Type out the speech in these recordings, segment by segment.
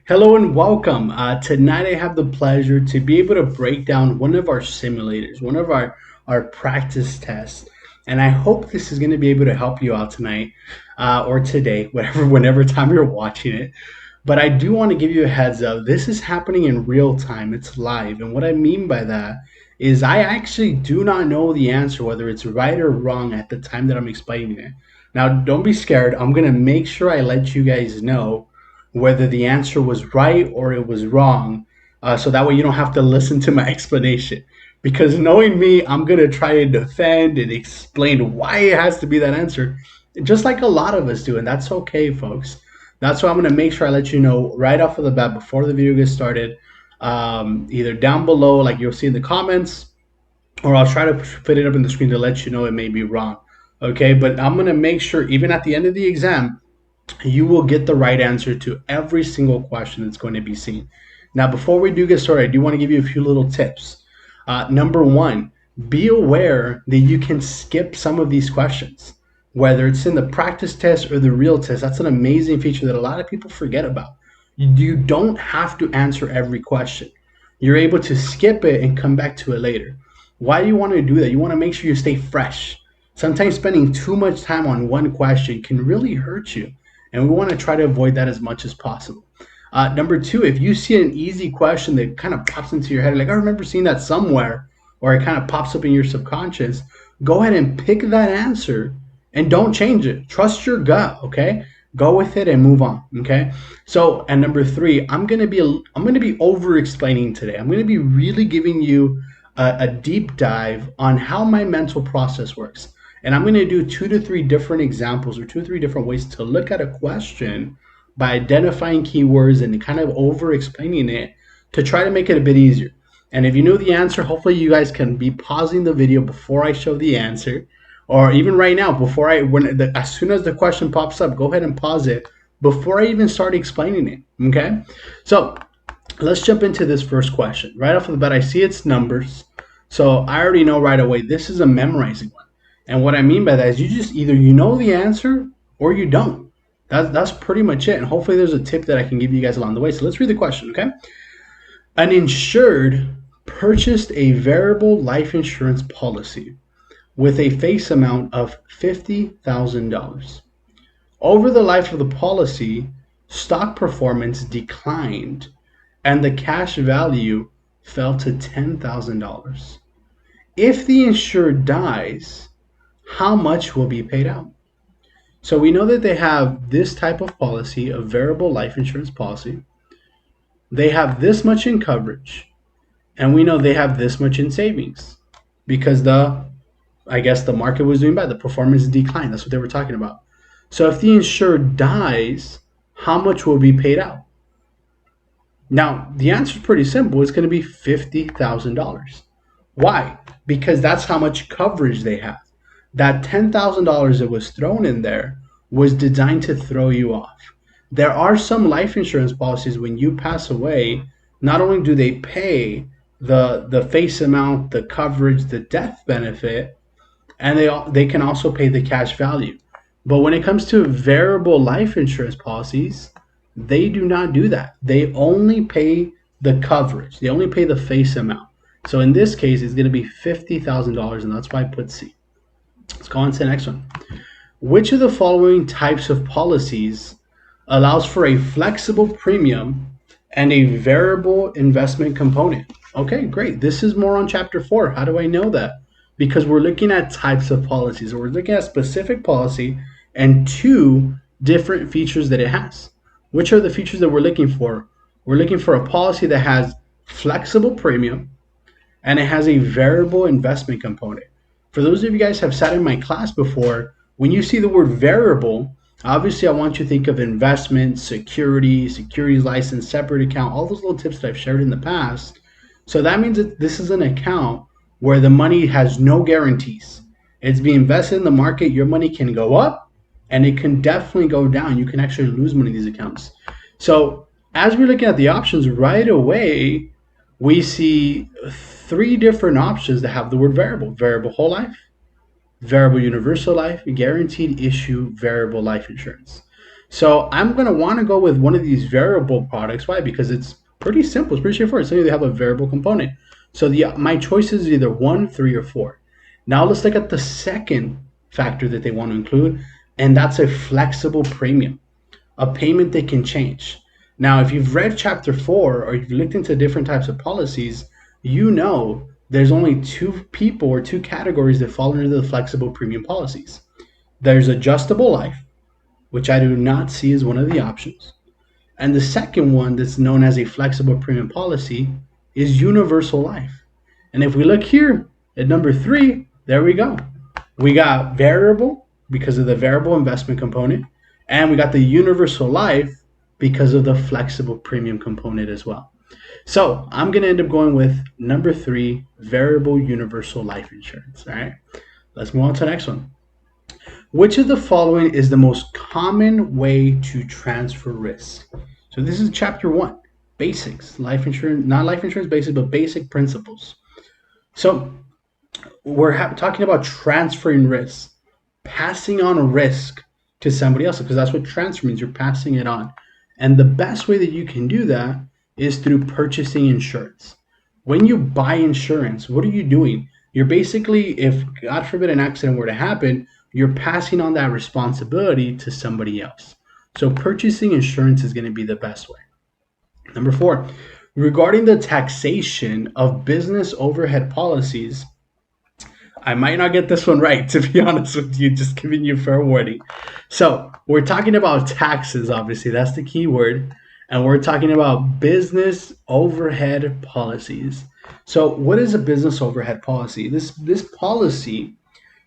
Hello and welcome. Tonight I have the pleasure to be able to break down one of our simulators, one of our practice tests. And I hope this is going to be able to help you out tonight or today, whenever time you're watching it. But I do want to give you a heads up. This is happening in real time. It's live. And what I mean by that is I actually do not know the answer, whether it's right or wrong at the time that I'm explaining it. Now, don't be scared. I'm going to make sure I let you guys know whether the answer was right or it was wrong. So that way you don't have to listen to my explanation. Because knowing me, I'm going to try to defend and explain why it has to be that answer, just like a lot of us do. And that's okay, folks. That's why I'm going to make sure I let you know right off of the bat before the video gets started, either down below, like you'll see in the comments, or I'll try to put it up in the screen to let you know it may be wrong. Okay, but I'm going to make sure, even at the end of the exam, you will get the right answer to every single question that's going to be seen. Now, before we do get started, I do want to give you a few little tips. Number one, be aware that you can skip some of these questions, whether it's in the practice test or the real test. That's an amazing feature that a lot of people forget about. You don't have to answer every question. You're able to skip it and come back to it later. Why do you want to do that? You want to make sure you stay fresh. Sometimes spending too much time on one question can really hurt you, and we want to try to avoid that as much as possible. Number two, if you see an easy question that kind of pops into your head, like I remember seeing that somewhere, or it kind of pops up in your subconscious, go ahead and pick that answer and don't change it. Trust your gut, okay? Go with it and move on, okay? So, and number three, I'm gonna be over explaining today. I'm gonna be really giving you a deep dive on how my mental process works. And I'm going to do 2 to 3 different examples or 2 or 3 different ways to look at a question by identifying keywords and kind of over explaining it to try to make it a bit easier. And if you know the answer, hopefully you guys can be pausing the video before I show the answer, or even right now before as soon as the question pops up, go ahead and pause it before I even start explaining it. Okay, so let's jump into this first question. Right off the bat, I see it's numbers, so I already know right away this is a memorizing one. And what I mean by that is you just either you know the answer or you don't. That's pretty much it. And hopefully there's a tip that I can give you guys along the way. So let's read the question, okay? An insured purchased a variable life insurance policy with a face amount of $50,000. Over the life of the policy, stock performance declined and the cash value fell to $10,000. If the insured dies, how much will be paid out? So we know that they have this type of policy, a variable life insurance policy. They have this much in coverage, and we know they have this much in savings because I guess the market was doing bad. The performance declined. That's what they were talking about. So if the insured dies, how much will be paid out? Now, the answer is pretty simple. It's going to be $50,000. Why? Because that's how much coverage they have. That $10,000 that was thrown in there was designed to throw you off. There are some life insurance policies when you pass away, not only do they pay the face amount, the coverage, the death benefit, and they can also pay the cash value. But when it comes to variable life insurance policies, they do not do that. They only pay the coverage. They only pay the face amount. So in this case, it's going to be $50,000, and that's why I put C. Let's go on to the next one. Which of the following types of policies allows for a flexible premium and a variable investment component? Okay, great. This is more on chapter 4. How do I know that? Because we're looking at types of policies. We're looking at specific policy and 2 different features that it has. Which are the features that we're looking for? We're looking for a policy that has flexible premium and it has a variable investment component. For those of you guys have sat in my class before, when you see the word variable, obviously I want you to think of investment, securities license, separate account, all those little tips that I've shared in the past. So that means that this is an account where the money has no guarantees. It's being invested in the market. Your money can go up and it can definitely go down. You can actually lose money in these accounts. So as we're looking at the options right away, we see 3 different options that have the word variable. Variable whole life, variable universal life, guaranteed issue variable life insurance. So I'm going to want to go with one of these variable products. Why? Because it's pretty simple. It's pretty straightforward. So they have a variable component. So my choice is either 1, 3, or 4. Now let's look at the second factor that they want to include, and that's a flexible premium, a payment that can change. Now, if you've read chapter 4 or you've looked into different types of policies, you know there's only two people or two categories that fall under the flexible premium policies. There's adjustable life, which I do not see as one of the options. And the second one that's known as a flexible premium policy is universal life. And if we look here at number 3, there we go. We got variable because of the variable investment component, and we got the universal life because of the flexible premium component as well. So I'm going to end up going with number 3, variable universal life insurance. All right, let's move on to the next one. Which of the following is the most common way to transfer risk? So this is chapter 1, basics, life insurance, not life insurance basics, but basic principles. So we're talking about transferring risk, passing on risk to somebody else, because that's what transfer means. You're passing it on. And the best way that you can do that is through purchasing insurance. When you buy insurance, what are you doing? You're basically, if God forbid an accident were to happen, you're passing on that responsibility to somebody else. So purchasing insurance is going to be the best way. Number 4, regarding the taxation of business overhead policies, I might not get this one right, to be honest with you, just giving you fair warning. So we're talking about taxes, obviously, that's the key word. And we're talking about business overhead policies. So what is a business overhead policy? This policy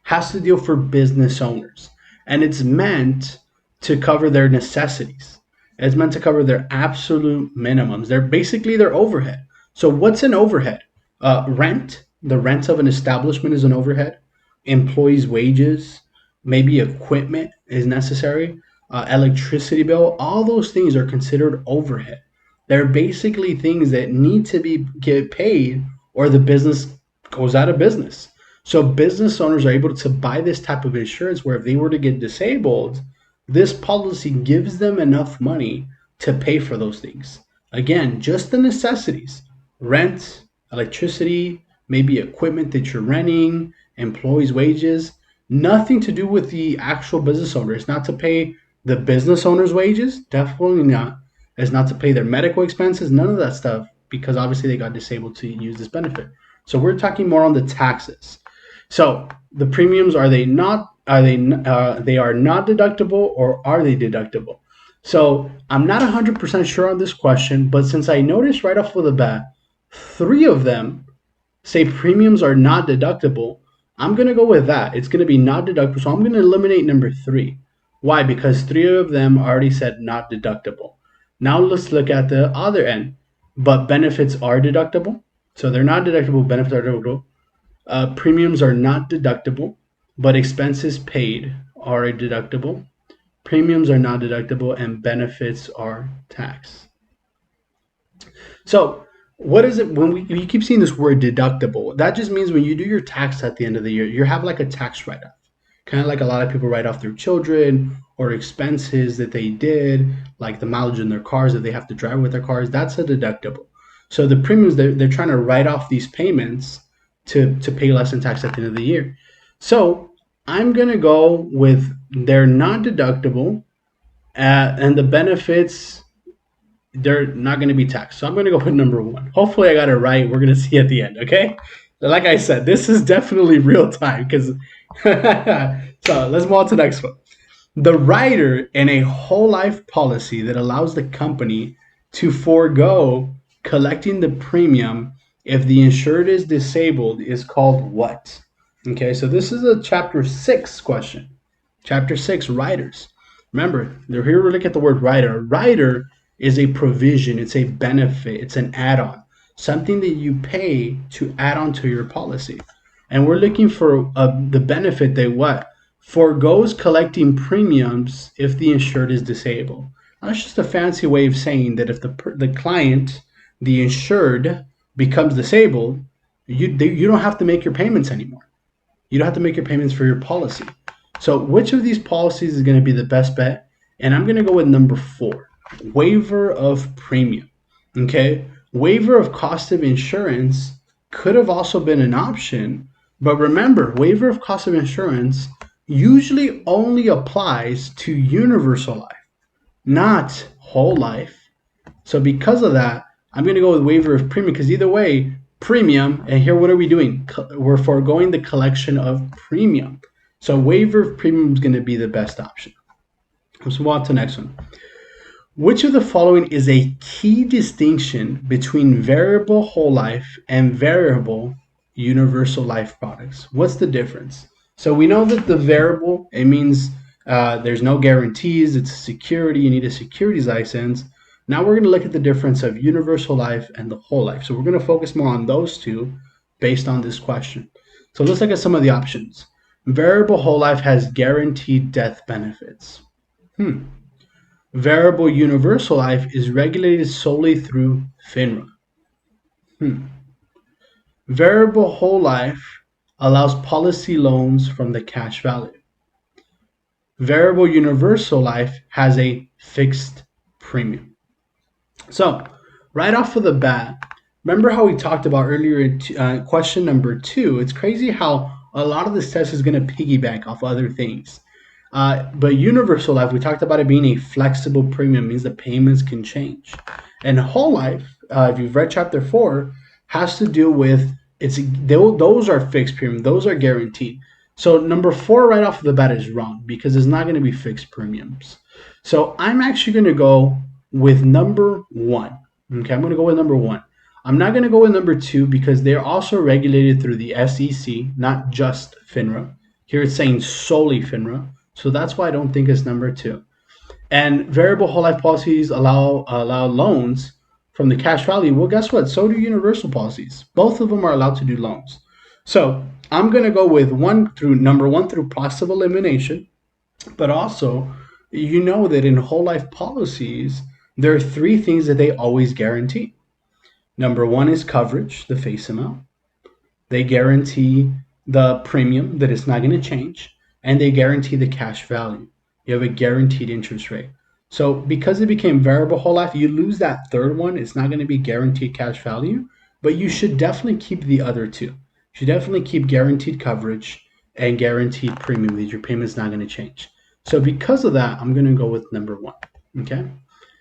has to deal for business owners, and it's meant to cover their necessities. It's meant to cover their absolute minimums. They're basically their overhead. So what's an overhead? Rent. The rent of an establishment is an overhead. Employees' wages, maybe equipment is necessary. Electricity bill. All those things are considered overhead. They're basically things that need to get paid, or the business goes out of business. So business owners are able to buy this type of insurance where if they were to get disabled, this policy gives them enough money to pay for those things. Again, just the necessities: rent, electricity, maybe equipment that you're renting, employees' wages. Nothing to do with the actual business owner. It's not to pay the business owner's wages, definitely not. It's not to pay their medical expenses, none of that stuff, because obviously they got disabled to use this benefit. So we're talking more on the taxes. So the premiums, they are not deductible, or are they deductible? So I'm not 100% sure on this question, but since I noticed right off of the bat, 3 of them say premiums are not deductible, I'm going to go with that. It's going to be not deductible. So I'm going to eliminate number 3. Why? Because 3 of them already said not deductible. Now let's look at the other end. But benefits are deductible. So they're not deductible, benefits are deductible. Premiums are not deductible, but expenses paid are deductible. Premiums are not deductible, and benefits are taxed. So what is it when we keep seeing this word deductible? That just means when you do your tax at the end of the year, you have like a tax write-off. Kind of like a lot of people write off their children or expenses that they did, like the mileage in their cars that they have to drive with their cars. That's a deductible. So the premiums, they're trying to write off these payments to pay less in tax at the end of the year. So I'm going to go with they're not deductible, and the benefits, they're not going to be taxed. So I'm going to go with number 1. Hopefully I got it right. We're going to see at the end, okay? Like I said, this is definitely real time because so let's move on to the next one. The rider in a whole life policy that allows the company to forego collecting the premium if the insured is disabled is called what? Okay, so this is a chapter 6 question. Chapter 6, riders. Remember, they're here to look at the word rider. A rider is a provision, it's a benefit, it's an add-on, something that you pay to add on to your policy. And we're looking for the benefit that what? Forgoes collecting premiums if the insured is disabled. That's just a fancy way of saying that if the client, the insured, becomes disabled, you don't have to make your payments anymore. You don't have to make your payments for your policy. So which of these policies is going to be the best bet? And I'm going to go with number 4, waiver of premium. Okay, waiver of cost of insurance could have also been an option, but remember, waiver of cost of insurance usually only applies to universal life, not whole life. So because of that, I'm going to go with waiver of premium, because either way, premium, and here what are we doing? We're foregoing the collection of premium. So waiver of premium is going to be the best option. Let's move on to the next one. Which of the following is a key distinction between variable whole life and variable universal life products? What's the difference? So we know that the variable, it means there's no guarantees, it's security, you need a securities license. Now we're going to look at the difference of universal life and the whole life. So we're going to focus more on those two based on this question. So let's look at some of the options. Variable whole life has guaranteed death benefits. Variable universal life is regulated solely through FINRA. Variable whole life allows policy loans from the cash value. Variable universal life has a fixed premium. So, right off of the bat, remember how we talked about earlier in question number 2? It's crazy how a lot of this test is going to piggyback off other things. But universal life, we talked about it being a flexible premium, means the payments can change. And whole life, if you've read chapter 4, has to do with those are fixed premium, those are guaranteed. So number 4 right off the bat is wrong, because it's not going to be fixed premiums. So I'm actually going to go with number 1. Okay, I'm going to go with number 1. I'm not going to go with number 2 because they're also regulated through the SEC, not just FINRA. Here it's saying solely FINRA. So that's why I don't think it's number 2. And variable whole life policies allow loans from the cash value. Well, guess what? So do universal policies. Both of them are allowed to do loans. So I'm going to go with number 1 through process of elimination. But also, you know that in whole life policies, there are 3 things that they always guarantee. Number 1 is coverage, the face amount. They guarantee the premium, that it's not going to change. And they guarantee the cash value. You have a guaranteed interest rate. So because it became variable whole life, you lose that 3rd one. It's not going to be guaranteed cash value, but you should definitely keep the other 2. You should definitely keep guaranteed coverage and guaranteed premium, that your payment's not going to change. So because of that, I'm going to go with number 1. Okay,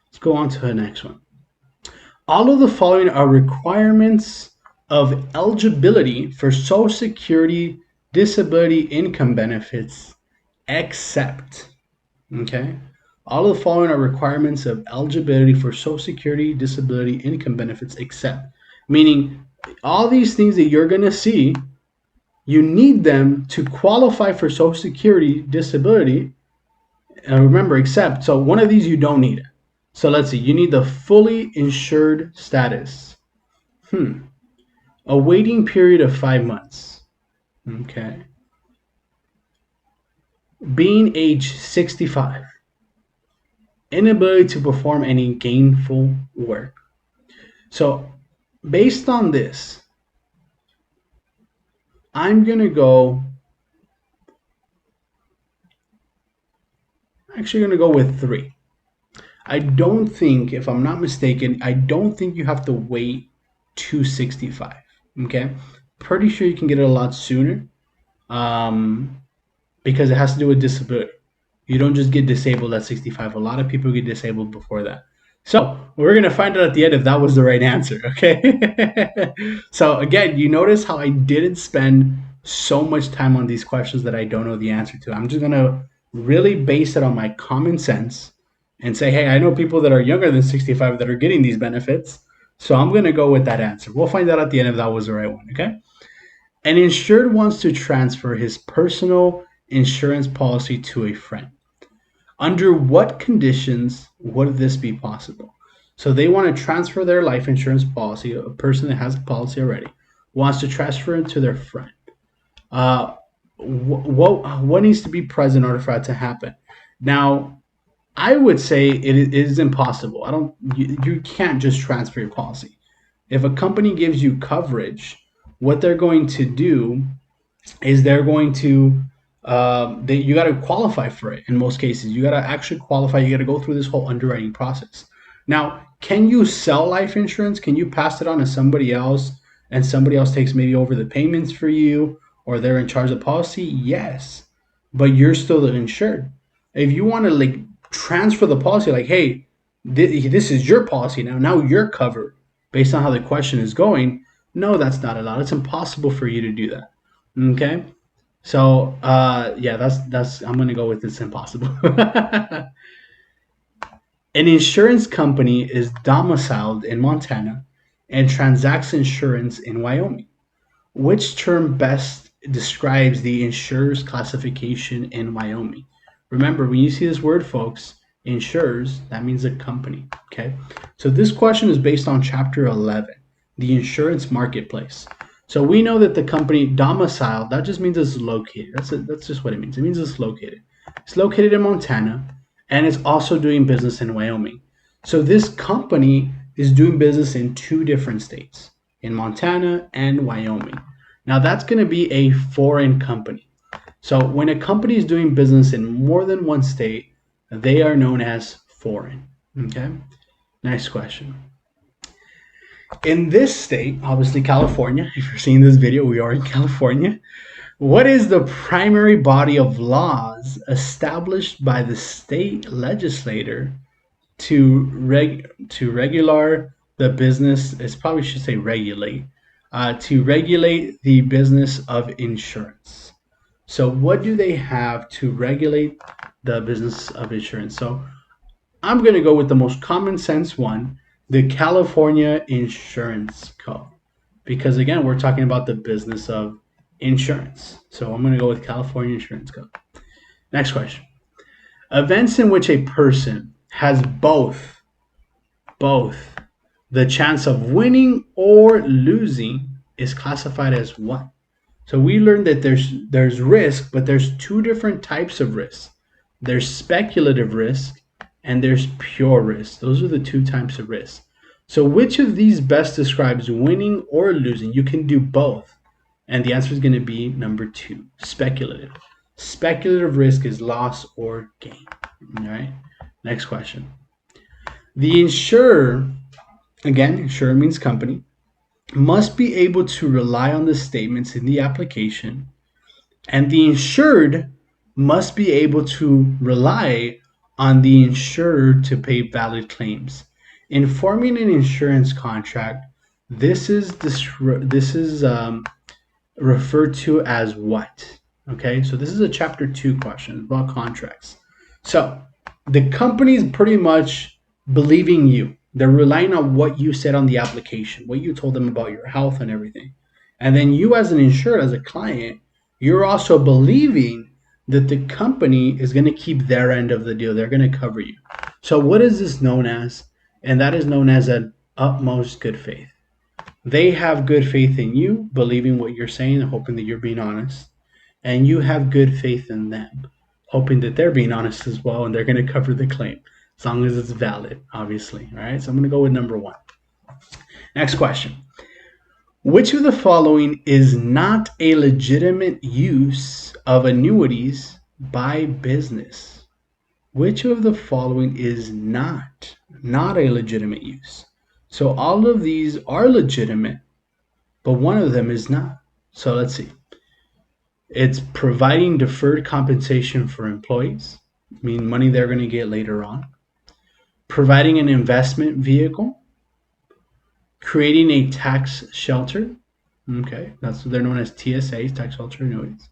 let's go on to the next one. All of the following are requirements of eligibility for Social Security disability income benefits, except, okay? All of the following are requirements of eligibility for Social Security disability income benefits, except, meaning all these things that you're going to see, you need them to qualify for Social Security disability. And remember, except, so one of these you don't need it. So let's see, you need the fully insured status. A waiting period of 5 months. Okay. Being age 65. Inability to perform any gainful work. So based on this, I'm going to go, actually going to go with 3. I don't think, if I'm not mistaken, I don't think you have to wait to 65. Okay. Pretty sure you can get it a lot sooner. Because it has to do with disability. You don't just get disabled at 65. A lot of people get disabled before that. So we're going to find out at the end if that was the right answer, okay? So again, you notice how I didn't spend so much time on these questions that I don't know the answer to. I'm just going to really base it on my common sense and say, hey, I know people that are younger than 65 that are getting these benefits. So I'm going to go with that answer. We'll find out at the end if that was the right one, okay? An insured wants to transfer his personal insurance policy to a friend. Under what conditions would this be possible? So they want to transfer their life insurance policy, a person that has a policy already, wants to transfer it to their friend. What needs to be present in order for that to happen? Now, I would say it is impossible. You can't just transfer your policy. If a company gives you coverage, what they're going to do is they're going to you got to qualify for it. In most cases, you got to actually qualify. You got to go through this whole underwriting process. Now, can you sell life insurance? Can you pass it on to somebody else, and somebody else takes maybe over the payments for you, or they're in charge of the policy? Yes, but you're still the insured. If you want to like transfer the policy, like, hey, this is your policy now. Now you're covered based on how the question is going. No, that's not allowed. It's impossible for you to do that. Okay. So yeah, that's I'm gonna go with it's impossible. An insurance company is domiciled in Montana and transacts insurance in Wyoming. Which term best describes the insurer's classification in Wyoming? Remember, when you see this word, folks, insurers, that means a company. Okay, so this question is based on Chapter 11, the insurance marketplace. So we know that the company domicile, that just means it's located. That's just what it means. It means it's located. It's located in Montana, and it's also doing business in Wyoming. So this company is doing business in two different states, in Montana and Wyoming. Now that's going to be a foreign company. So when a company is doing business in more than one state, they are known as foreign. Okay. Next question. In this state, obviously California, if you're seeing this video, we are in California. What is the primary body of laws established by the state legislator to regular the business? It probably should say regulate. To regulate the business of insurance. So what do they have to regulate the business of insurance? So I'm going to go with the most common sense one, the California Insurance Code. Because again, we're talking about the business of insurance. So I'm going to go with California Insurance Code. Next question. Events in which a person has both the chance of winning or losing is classified as what? So we learned that there's risk, but there's two different types of risk. There's speculative risk and there's pure risk. Those are the two types of risk. So which of these best describes winning or losing? You can do both. And the answer is going to be number 2, speculative. Speculative risk is loss or gain. All right. Next question. The insurer, again, insurer means company, must be able to rely on the statements in the application, and the insured must be able to rely on the insurer to pay valid claims. In forming an insurance contract, this is referred to as what? Okay, so this is a Chapter 2 question about contracts. So the company is pretty much believing you. They're relying on what you said on the application, what you told them about your health and everything. And then you as an insured, as a client, you're also believing that the company is going to keep their end of the deal. They're going to cover you. So what is this known as? And that is known as an utmost good faith. They have good faith in you, believing what you're saying and hoping that you're being honest. And you have good faith in them, hoping that they're being honest as well and they're going to cover the claim, as long as it's valid, obviously. All right, so I'm going to go with number 1. Next question. Which of the following is not a legitimate use of annuities by business? Which of the following is not a legitimate use? So all of these are legitimate, but one of them is not. So let's see. It's providing deferred compensation for employees, meaning money they're going to get later on. Providing an investment vehicle. Creating a tax shelter. Okay, that's what they're known as TSAs, tax shelter annuities.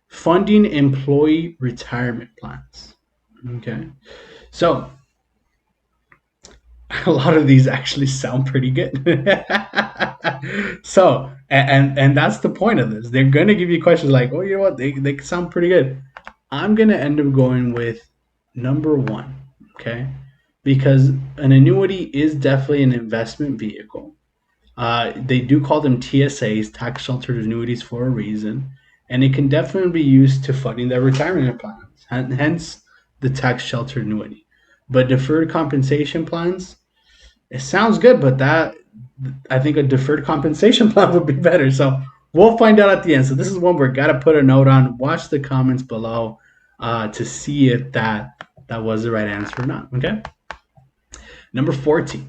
Funding employee retirement plans. Okay, so a lot of these actually sound pretty good. So, and that's the point of this. They're going to give you questions like, oh, you know what, they sound pretty good. I'm going to end up going with number 1, okay? Because an annuity is definitely an investment vehicle. They do call them TSAs, tax sheltered annuities, for a reason. And it can definitely be used to funding their retirement plans, hence the tax sheltered annuity. But deferred compensation plans, it sounds good, but that I think a deferred compensation plan would be better. So We'll find out at the end. So this is one we're got to put a note on. Watch the comments below to see if that was the right answer or not. Okay. Number 14.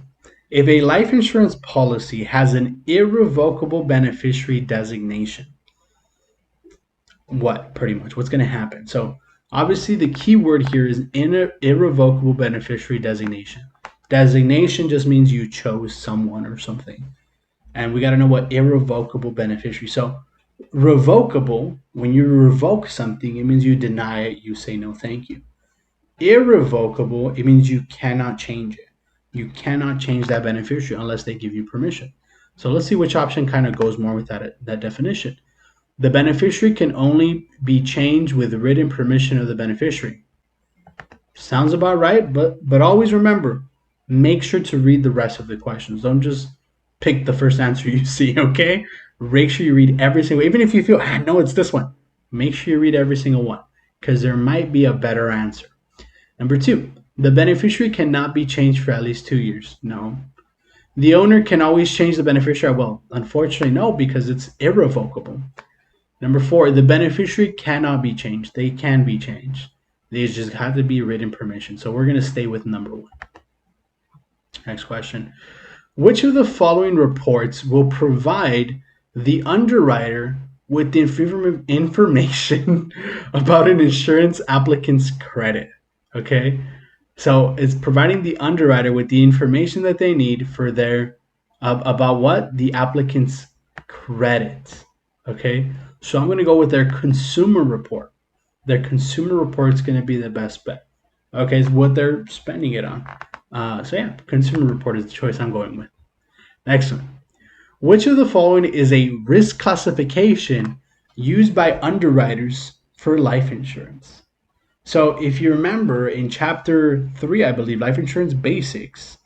If a life insurance policy has an irrevocable beneficiary designation, pretty much what's going to happen? So obviously the key word here is irrevocable beneficiary designation. Designation just means you chose someone or something. And we got to know what irrevocable beneficiary. So revocable, when you revoke something, it means you deny it, you say no thank you. Irrevocable, it means you cannot change it. You cannot change that beneficiary unless they give you permission. So let's see which option kind of goes more with that definition. The beneficiary can only be changed with written permission of the beneficiary. Sounds about right, but always remember, make sure to read the rest of the questions. Don't just pick the first answer you see, okay? Make sure you read every single, even if you feel, no, it's this one. Make sure you read every single one because there might be a better answer. Number 2, the beneficiary cannot be changed for at least 2 years. No. The owner can always change the beneficiary. Well, unfortunately, no, because it's irrevocable. Number 4, the beneficiary cannot be changed. They can be changed. They just have to be written permission. So we're going to stay with number 1. Next question. Which of the following reports will provide the underwriter with the information about an insurance applicant's credit? Okay, so it's providing the underwriter with the information that they need for their about what the applicant's credit. Okay, so I'm going to go with their consumer report. Their consumer report is going to be the best bet. Okay, it's what they're spending it on. So yeah, consumer report is the choice I'm going with. Next one. Which of the following is a risk classification used by underwriters for life insurance? So if you remember in chapter 3, I believe, Life Insurance Basics,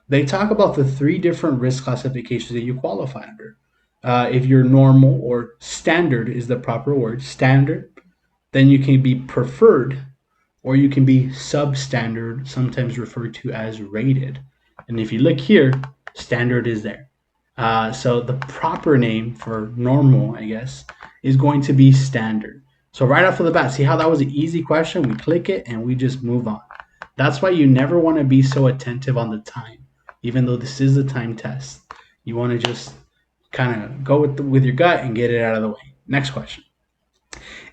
they talk about the 3 different risk classifications that you qualify under. If you're normal or standard is the proper word, standard, then you can be preferred or you can be substandard, sometimes referred to as rated. And if you look here, standard is there. So the proper name for normal, I guess, is going to be standard. So right off of the bat, see how that was an easy question? We click it and we just move on. That's why you never want to be so attentive on the time, even though this is a time test. You want to just kind of go with your gut and get it out of the way. Next question.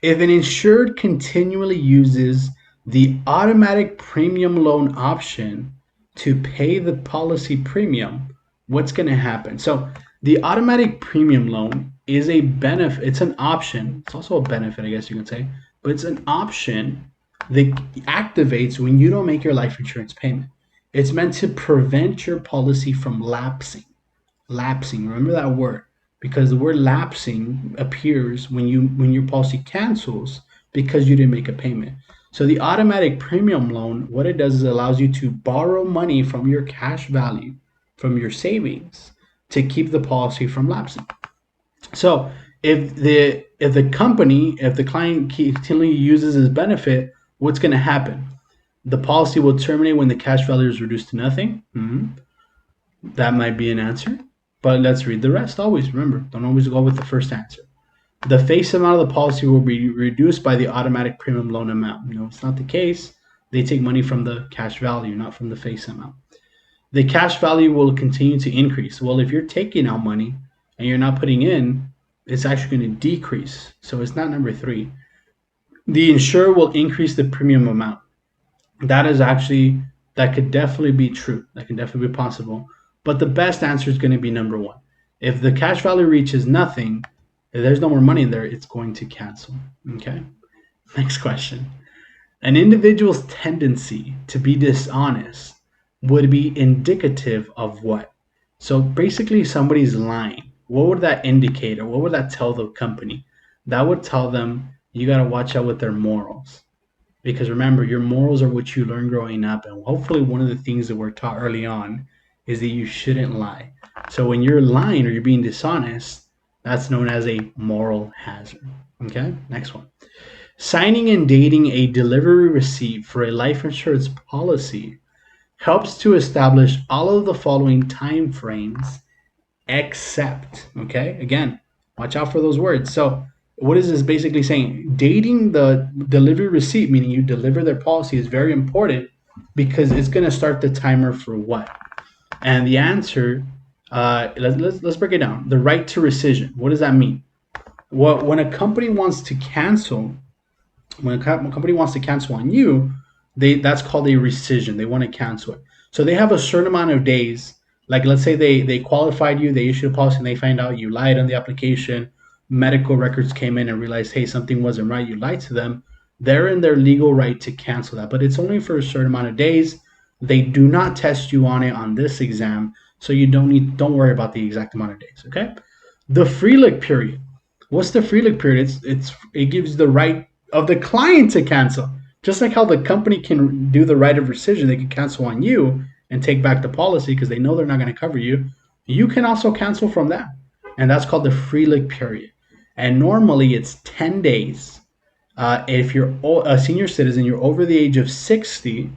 If an insured continually uses the automatic premium loan option to pay the policy premium, what's going to happen? So the automatic premium loan is a benefit. It's an option. It's also a benefit, I guess you can say, but it's an option that activates when you don't make your life insurance payment. It's meant to prevent your policy from lapsing. Lapsing, remember that word, because the word lapsing appears when your policy cancels because you didn't make a payment. So the automatic premium loan, what it does is it allows you to borrow money from your cash value, from your savings, to keep the policy from lapsing. So if the client continually uses his benefit, what's going to happen? The policy will terminate when the cash value is reduced to nothing. That might be an answer, but let's read the rest. Always remember, don't always go with the first answer. The face amount of the policy will be reduced by the automatic premium loan amount. No, it's not the case. They take money from the cash value, not from the face amount. The cash value will continue to increase. Well, if you're taking out money and you're not putting in, it's actually going to decrease. So it's not number 3. The insurer will increase the premium amount. That could definitely be true. That can definitely be possible. But the best answer is going to be number 1. If the cash value reaches nothing, if there's no more money there, it's going to cancel. Okay. Next question. An individual's tendency to be dishonest would be indicative of what? So basically somebody's lying. What would that indicate, or what would that tell the company? That would tell them you got to watch out with their morals. Because remember, your morals are what you learn growing up. And hopefully one of the things that we're taught early on is that you shouldn't lie. So when you're lying or you're being dishonest, that's known as a moral hazard. Okay, next one. Signing and dating a delivery receipt for a life insurance policy helps to establish all of the following time frames except, okay, again, Watch out for those words. So what is this basically saying? Dating the delivery receipt, meaning you deliver their policy, is very important because it's going to start the timer for what? And the answer, let's break it down. The right to rescission. What does that mean? Well, when a company wants to cancel, when a company wants to cancel on you, that's called a rescission. They want to cancel it. So they have a certain amount of days. Like let's say they qualified you, they issued a policy, and they find out you lied on the application. Medical records came in and realized, hey, something wasn't right. You lied to them. They're in their legal right to cancel that, but it's only for a certain amount of days. They do not test you on it on this exam, so you don't worry about the exact amount of days. Okay. The free look period. What's the free look period? It gives the right of the client to cancel. Just like how the company can do the right of rescission, they can cancel on you and take back the policy because they know they're not going to cover you. You can also cancel from that. And that's called the free look period. And normally it's 10 days. If you're a senior citizen, you're over the age of 60,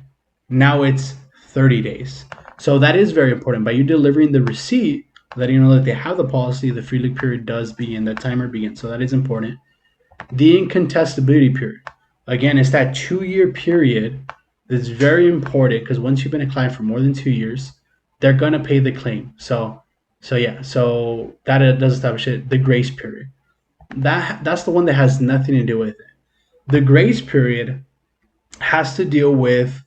now it's 30 days. So that is very important. By you delivering the receipt, letting you know that they have the policy, the free look period does begin, the timer begins. So that is important. The incontestability period. Again, it's that 2-year period that's very important because once you've been a client for more than 2 years, they're going to pay the claim. So that does establish it. The grace period. That's the one that has nothing to do with it. The grace period has to deal with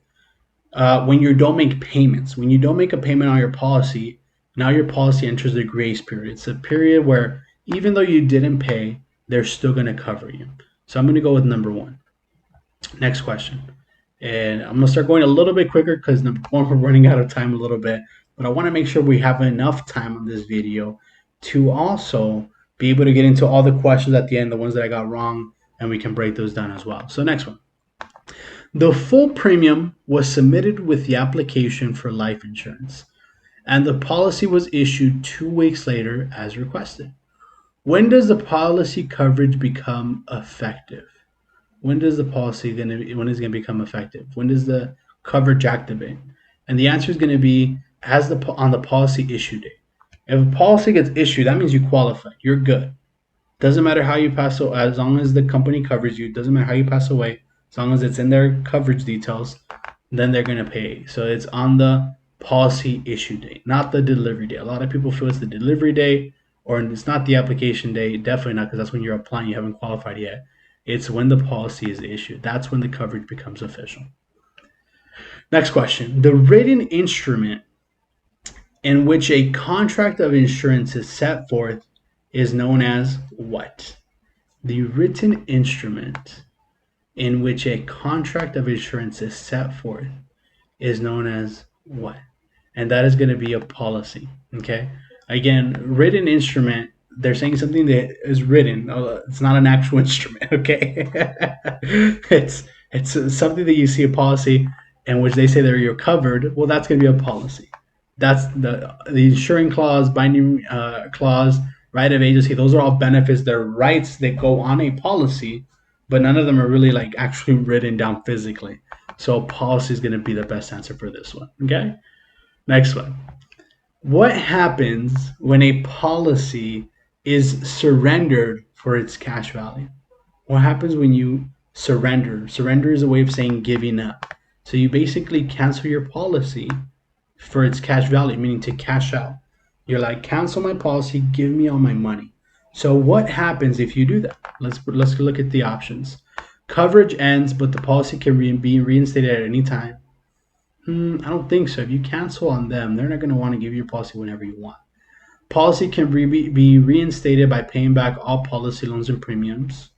when you don't make payments. When you don't make a payment on your policy, now your policy enters the grace period. It's a period where even though you didn't pay, they're still going to cover you. So I'm going to go with number 1. Next question. And I'm going to start going a little bit quicker because number 1, we're running out of time a little bit. But I want to make sure we have enough time on this video to also be able to get into all the questions at the end, the ones that I got wrong, and we can break those down as well. So next one. The full premium was submitted with the application for life insurance, and the policy was issued 2 weeks later as requested. When does the policy coverage become effective? When is it going to become effective? When does the coverage activate? And the answer is going to be on the policy issue date. If a policy gets issued, that means you qualify. You're good. Doesn't matter how you pass away, as long as the company covers you. Doesn't matter how you pass away, as long as it's in their coverage details, then they're going to pay. So it's on the policy issue date, not the delivery date. A lot of people feel it's the delivery date or it's not the application date. Definitely not, because that's when you're applying. You haven't qualified yet. It's when the policy is issued. That's when the coverage becomes official. Next question. The written instrument in which a contract of insurance is set forth is known as what? The written instrument in which a contract of insurance is set forth is known as what? And that is going to be a policy. Okay. Again, written instrument, they're saying something that is written. It's not an actual instrument. Okay. it's something that you see a policy in which they say that you're covered. Well, that's going to be a policy. That's the insuring clause, binding clause, right of agency. Those are all benefits. They're rights that go on a policy, but none of them are really like actually written down physically. So policy is going to be the best answer for this one. Okay. Next one. What happens when a policy is surrendered for its cash value? What happens when you surrender? Surrender is a way of saying giving up. So you basically cancel your policy for its cash value, meaning to cash out. You're like, cancel my policy, give me all my money. So what happens if you do that? Let's look at the options. Coverage ends, but the policy can be reinstated at any time. I don't think so. If you cancel on them, they're not going to want to give you your policy whenever you want. Policy can be reinstated by paying back all policy loans and premiums.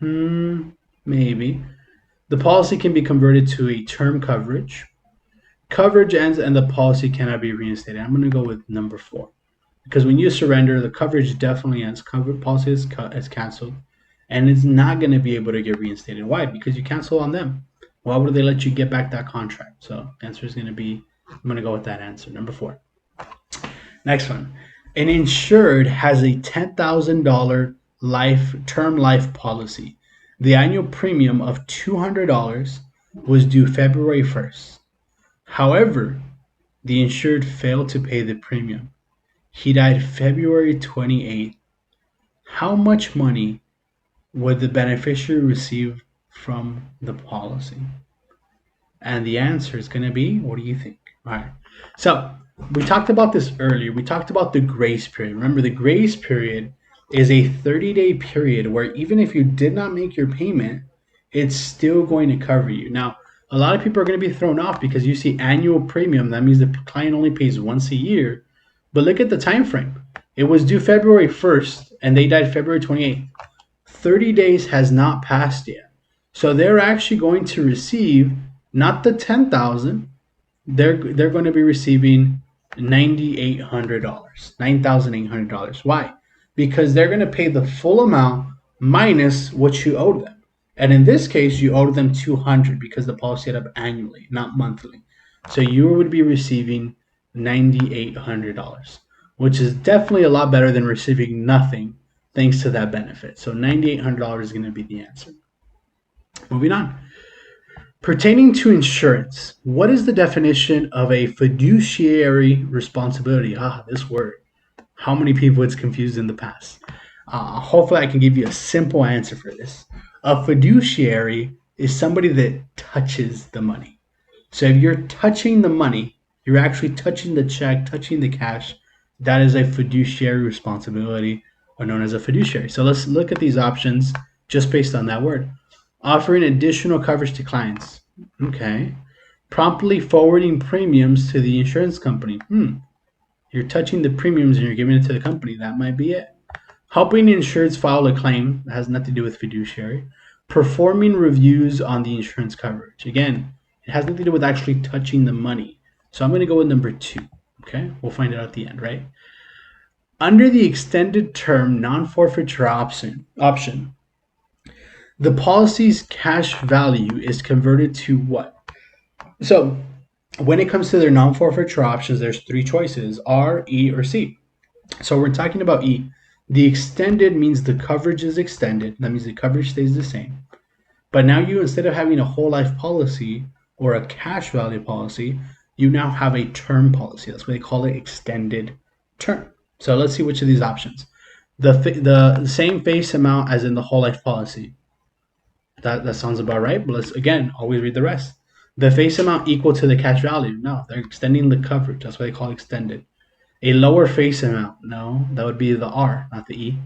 Maybe. The policy can be converted to a term coverage. Coverage ends and the policy cannot be reinstated. I'm going to go with number 4. Because when you surrender, the coverage definitely ends. Policy is canceled. And it's not going to be able to get reinstated. Why? Because you cancel on them. Why would they let you get back that contract? So the answer is going to be, I'm going to go with that answer, number 4. Next one. An insured has a $10,000 term life policy. The annual premium of $200 was due February 1st. However, the insured failed to pay the premium. He died February 28th. how much money would the beneficiary receive from the policy? And the answer is going to be, what do you think? All right. So we talked about this earlier. We talked about the grace period. Remember, the grace period is a 30-day period where even if you did not make your payment, it's still going to cover you. Now, a lot of people are going to be thrown off because you see annual premium. That means the client only pays once a year. But look at the time frame. It was due February 1st and they died February 28th. 30 days has not passed yet. So they're actually going to receive not the 10,000, they're going to be receiving $9,800. $9,800. Why? Because they're going to pay the full amount minus what you owed them. And in this case, you owed them 200 because the policy had up annually, not monthly. So you would be receiving $9,800, which is definitely a lot better than receiving nothing thanks to that benefit. So $9,800 is going to be the answer. Moving on. Pertaining to insurance, what is the definition of a fiduciary responsibility? This word. How many people it's confused in the past? Hopefully I can give you a simple answer for this. A fiduciary is somebody that touches the money. So if you're touching the money, you're actually touching the check, touching the cash. That is a fiduciary responsibility, or known as a fiduciary. So let's look at these options just based on that word. Offering additional coverage to clients. Okay. Promptly forwarding premiums to the insurance company. You're touching the premiums and you're giving it to the company. That might be it. Helping insureds file a claim. That has nothing to do with fiduciary. Performing reviews on the insurance coverage. Again, it has nothing to do with actually touching the money. So I'm going to go with number 2. Okay. We'll find it out at the end, right? Under the extended term non-forfeiture option, the policy's cash value is converted to what? So when it comes to their non-forfeiture options, there's 3 choices, R, E, or C. So we're talking about E. The extended means the coverage is extended. That means the coverage stays the same. But now you, instead of having a whole life policy or a cash value policy, you now have a term policy. That's why they call it extended term. So let's see which of these options. The same face amount as in the whole life policy. That sounds about right, but let's, again, always read the rest. The face amount equal to the cash value. No, they're extending the coverage. That's why they call it extended. A lower face amount. No, that would be the R, not the E.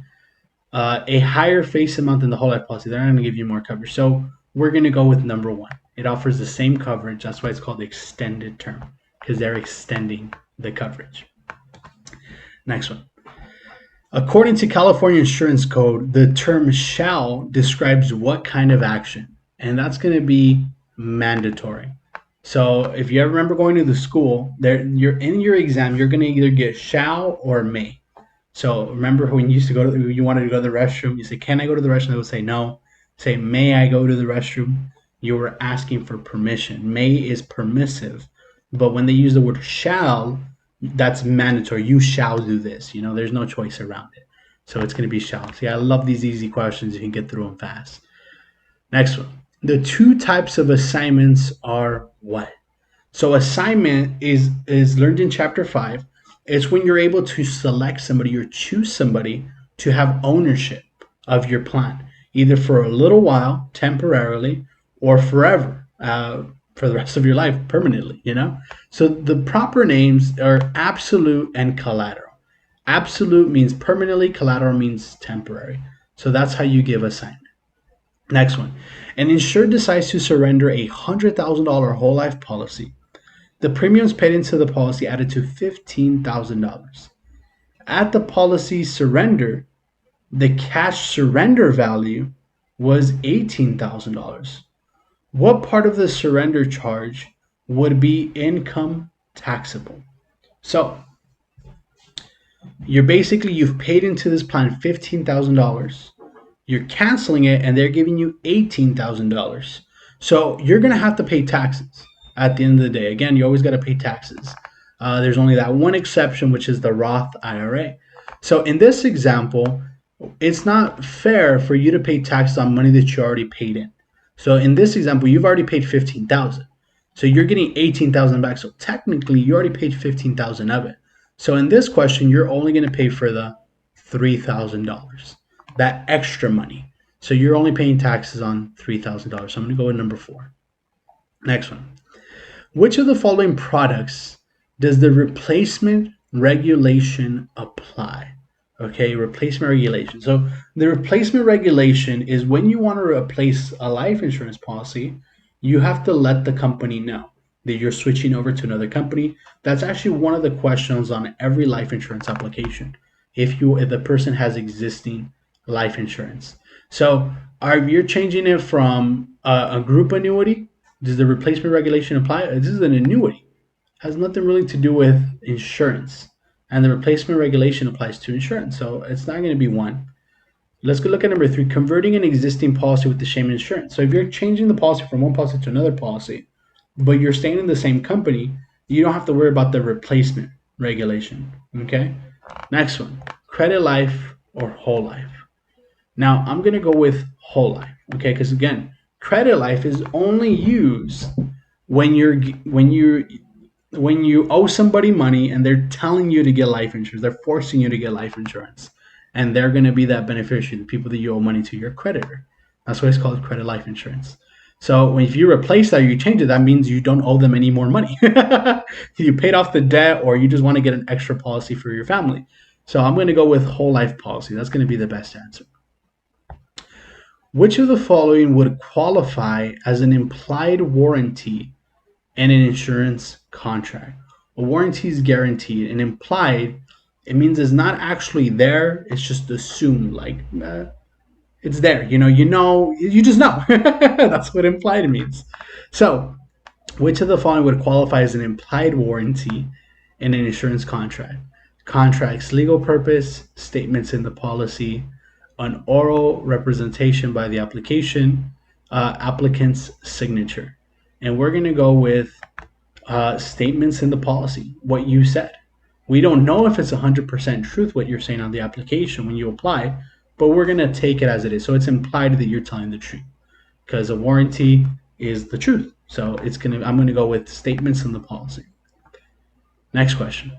A higher face amount than the whole life policy. They're not going to give you more coverage. So we're going to go with number 1. It offers the same coverage. That's why it's called the extended term, because they're extending the coverage. Next one. According to California Insurance Code, the term shall describes what kind of action, and that's going to be mandatory. So if you ever remember going to the school, you're in your exam, you're going to either get shall or may. So remember when you used to you wanted to go to the restroom, you say, can I go to the restroom? They would say no. Say, may I go to the restroom? You were asking for permission. May is permissive, but when they use the word shall, that's mandatory. You shall do this. There's no choice around it. So it's going to be shall. See, I love these easy questions. You can get through them fast. Next one. The 2 types of assignments are what? So assignment is learned in chapter 5. It's when you're able to select somebody or choose somebody to have ownership of your plan, either for a little while, temporarily, or forever, for the rest of your life, permanently, So the proper names are absolute and collateral. Absolute means permanently, collateral means temporary. So that's how you give assignment. Next one. An insured decides to surrender a $100,000 whole life policy. The premiums paid into the policy added to $15,000. At the policy surrender, the cash surrender value was $18,000. What part of the surrender charge would be income taxable? So you've paid into this plan $15,000. You're canceling it and they're giving you $18,000. So you're going to have to pay taxes at the end of the day. Again, you always got to pay taxes. There's only that one exception, which is the Roth IRA. So in this example, it's not fair for you to pay taxes on money that you already paid in. So in this example, you've already paid $15,000. So you're getting $18,000 back. So technically, you already paid $15,000 of it. So in this question, you're only going to pay for the $3,000. that extra money. So you're only paying taxes on $3,000. So I'm going to go with number 4. Next one. Which of the following products does the replacement regulation apply? Okay, replacement regulation. So the replacement regulation is when you want to replace a life insurance policy, you have to let the company know that you're switching over to another company. That's actually one of the questions on every life insurance application. If the person has existing life insurance. So you're changing it from a group annuity, does the replacement regulation apply? This is an annuity. It has nothing really to do with insurance. And the replacement regulation applies to insurance. So it's not going to be one. Let's go look at number 3, converting an existing policy with the same insurance. So if you're changing the policy from one policy to another policy, but you're staying in the same company, you don't have to worry about the replacement regulation. Okay? Next one, credit life or whole life. Now I'm going to go with whole life. Okay? Because again, credit life is only used when you owe somebody money and they're telling you to get life insurance, they're forcing you to get life insurance, and they're going to be that beneficiary, the people that you owe money to, your creditor. That's why it's called credit life insurance. So if you replace that or you change it, that means you don't owe them any more money. You paid off the debt, or you just want to get an extra policy for your family. So I'm going to go with whole life policy. That's going to be the best answer. Which of the following would qualify as an implied warranty in an insurance contract? A warranty is guaranteed, and implied, it means it's not actually there, it's just assumed, like it's there. You just know. That's what implied means. So which of the following would qualify as an implied warranty in an insurance contract? Contract's legal purpose, statements in the policy, an oral representation by the applicant's signature. And we're going to go with statements in the policy, what you said. We don't know if it's 100% truth what you're saying on the application when you apply, but we're going to take it as it is. So it's implied that you're telling the truth because a warranty is the truth. So I'm going to go with statements in the policy. Next question.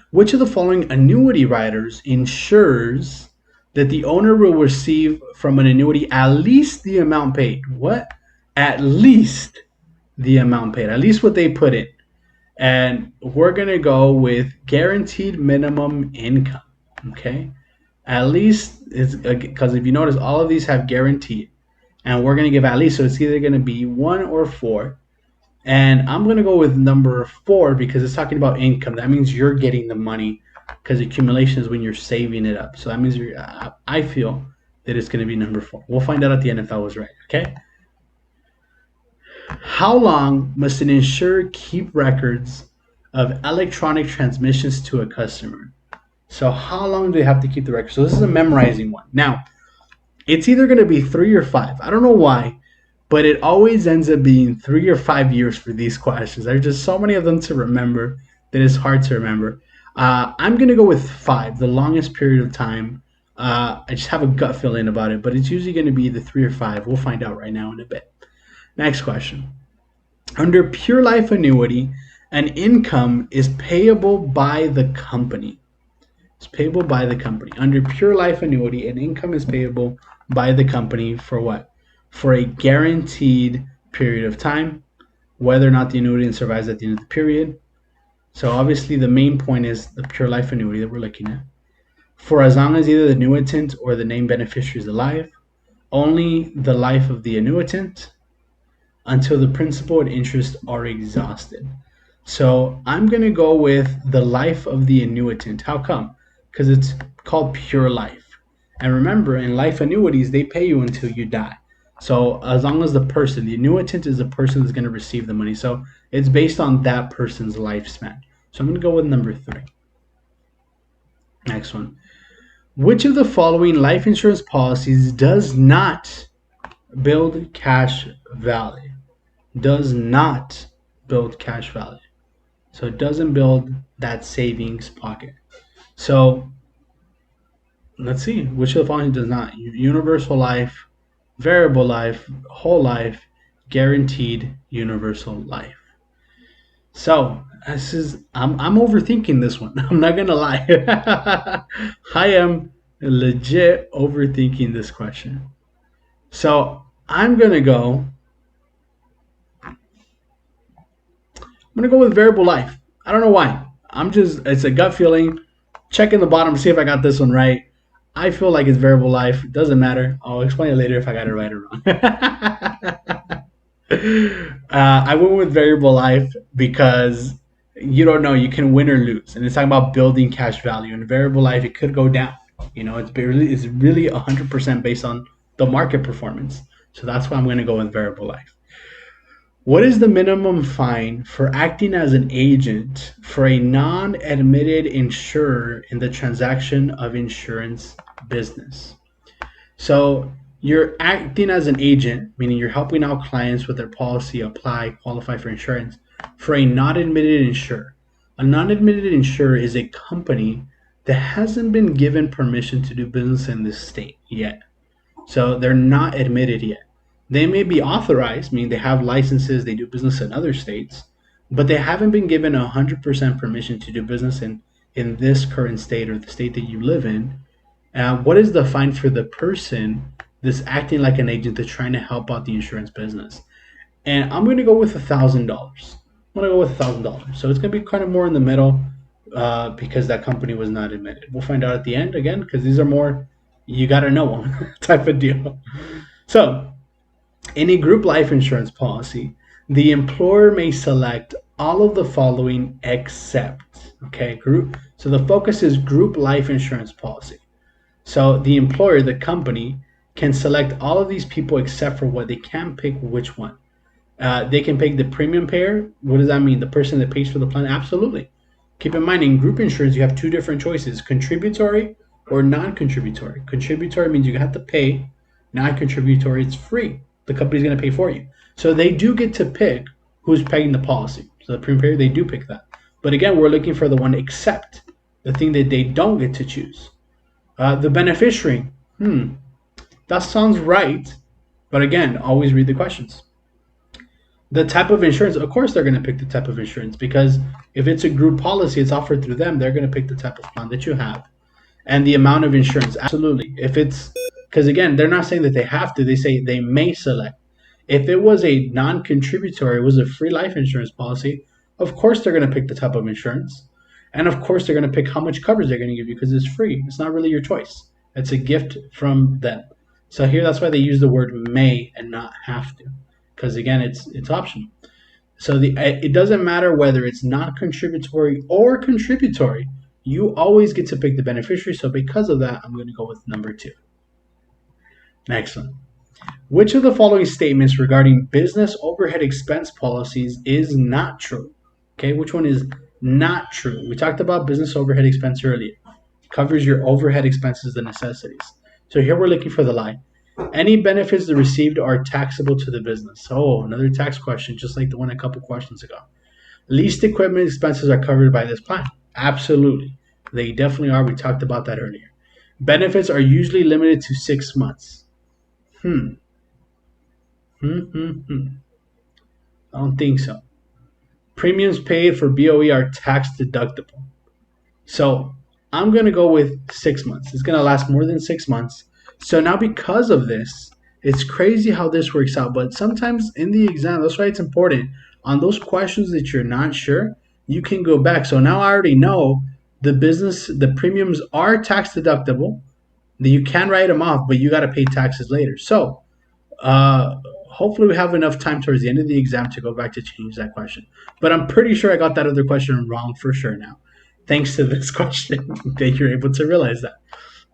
Which of the following annuity riders ensures that the owner will receive from an annuity at least the amount paid? What? At least the amount paid, at least what they put in. And we're going to go with guaranteed minimum income. Okay? At least, because if you notice, all of these have guaranteed. And we're going to give at least, so it's either going to be 1 or 4. And I'm going to go with number 4 because it's talking about income. That means you're getting the money, because accumulation is when you're saving it up. So that means I feel that it's going to be number 4. We'll find out at the end if I was right. Okay? How long must an insurer keep records of electronic transmissions to a customer? So how long do they have to keep the record? So this is a memorizing one. Now, it's either going to be 3 or 5. I don't know why, but it always ends up being 3 or 5 years for these questions. There's just so many of them to remember that it's hard to remember. I'm going to go with 5, the longest period of time. I just have a gut feeling about it, but it's usually going to be the 3 or 5. We'll find out right now in a bit. Next question. Under pure life annuity, an income is payable by the company. It's payable by the company. Under pure life annuity, an income is payable by the company for what? For a guaranteed period of time, whether or not the annuitant survives at the end of the period. So obviously the main point is the pure life annuity that we're looking at. For as long as either the annuitant or the named beneficiary is alive, only the life of the annuitant, until the principal and interest are exhausted. So I'm going to go with the life of the annuitant. How come? Because it's called pure life. And remember, in life annuities, they pay you until you die. So as long as the annuitant is the person that's going to receive the money. So it's based on that person's lifespan. So I'm going to go with number 3. Next one. Which of the following life insurance policies does not build cash value? Does not build cash value. So it doesn't build that savings pocket. So let's see, which of the following does not? Universal life, variable life, whole life, guaranteed universal life. So I'm overthinking this one. I'm not gonna lie. I am Legit overthinking this question. So I'm gonna go. I'm gonna go with variable life. I don't know why. It's a gut feeling. Checking the bottom to see if I got this one right. I feel like it's variable life. It doesn't matter. I'll explain it later if I got it right or wrong. I went with variable life because you don't know. You can win or lose, and it's talking about building cash value. In variable life, it could go down. It's really 100% based on the market performance. So that's why I'm going to go with variable life. What is the minimum fine for acting as an agent for a non-admitted insurer in the transaction of insurance business? So you're acting as an agent, meaning you're helping out clients with their policy, apply, qualify for insurance for a non-admitted insurer. A non-admitted insurer is a company that hasn't been given permission to do business in this state yet. So they're not admitted yet. They may be authorized, meaning they have licenses, they do business in other states, but they haven't been given 100% permission to do business in this current state or the state that you live in. What is the fine for the person that's acting like an agent that's trying to help out the insurance business? And I'm going to go with $1,000. I'm going to go with $1,000. So it's going to be kind of more in the middle because that company was not admitted. We'll find out at the end again because these are more you got to know them type of deal. So in a group life insurance policy, the employer may select all of the following except, okay, group. So the focus is group life insurance policy. So the employer, the company, can select all of these people except for what they can pick which one. They can pick the premium payer. What does that mean? The person that pays for the plan? Absolutely. Keep in mind, in group insurance, you have two different choices, contributory or non-contributory. Contributory means you have to pay. Non-contributory, it's free. The company's going to pay for you. So they do get to pick who's paying the policy. So the premium payer, they do pick that. But again, we're looking for the one except, the thing that they don't get to choose. The beneficiary, that sounds right. But again, always read the questions. The type of insurance, of course, they're going to pick the type of insurance because if it's a group policy, it's offered through them, they're going to pick the type of plan that you have. And the amount of insurance, absolutely. If it's, because again, they're not saying that they have to, they say they may select. If it was a non contributory, it was a free life insurance policy, of course they're going to pick the type of insurance. And of course, they're going to pick how much coverage they're going to give you because it's free. It's not really your choice, it's a gift from them. So here, that's why they use the word may and not have to, because again, it's optional. So it doesn't matter whether it's not contributory or contributory. You always get to pick the beneficiary. So because of that, I'm going to go with number 2. Next one. Which of the following statements regarding business overhead expense policies is not true? Okay, which one is not true? We talked about business overhead expense earlier. It covers your overhead expenses, the necessities. So here we're looking for the lie. Any benefits received are taxable to the business. Oh, another tax question, just like the one a couple questions ago. Leased equipment expenses are covered by this plan. Absolutely. They definitely are. We talked about that earlier. Benefits are usually limited to 6 months. I don't think so. Premiums paid for BOE are tax deductible. So I'm going to go with 6 months. It's going to last more than 6 months. So now because of this, it's crazy how this works out. But sometimes in the exam, that's why it's important. On those questions that you're not sure, you can go back. So now I already know the premiums are tax deductible. That you can write them off, but you got to pay taxes later. So hopefully we have enough time towards the end of the exam to go back to change that question. But I'm pretty sure I got that other question wrong for sure now. Thanks to this question that you're able to realize that.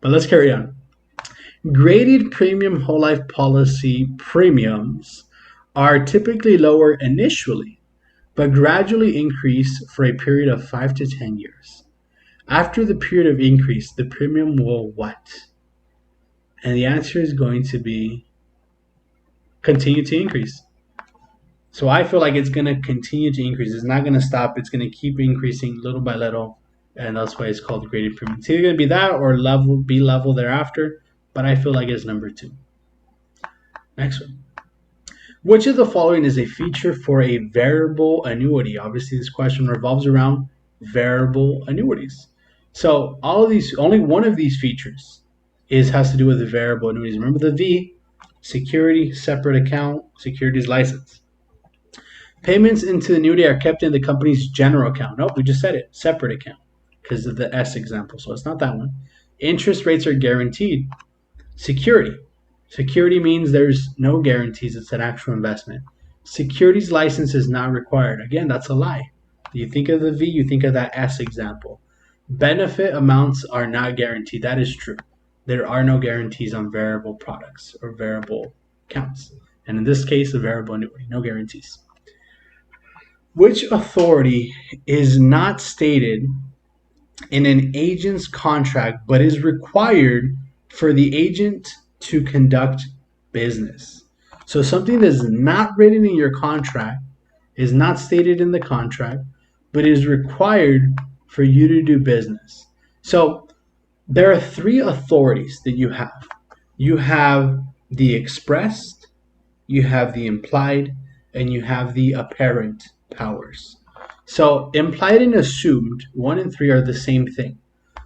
But let's carry on. Graded premium whole life policy premiums are typically lower initially, but gradually increase for a period of 5 to 10 years. After the period of increase, the premium will what? And the answer is going to be continue to increase. So I feel like it's going to continue to increase. It's not going to stop. It's going to keep increasing little by little. And that's why it's called graded premium. It's either going to be that or be level thereafter. But I feel like it's number 2. Next one. Which of the following is a feature for a variable annuity? Obviously, this question revolves around variable annuities. So all of these, only one of these features has to do with variable annuities. Remember the V, security, separate account, securities license. Payments into the annuity are kept in the company's general account. Nope, we just said it, separate account, because of the S example, so it's not that one. Interest rates are guaranteed. Security. Security means there's no guarantees, it's an actual investment. Securities license is not required. Again, that's a lie. You think of the V, you think of that S example. Benefit amounts are not guaranteed. That is true. There are no guarantees on variable products or variable accounts. And in this case, a variable annuity, no guarantees. Which authority is not stated in an agent's contract but is required for the agent to conduct business? So something that's not written in your contract, is not stated in the contract, but is required for you to do business. So there are three authorities that you have. You have the expressed, you have the implied, and you have the apparent powers. So implied and assumed, 1 and 3 are the same thing.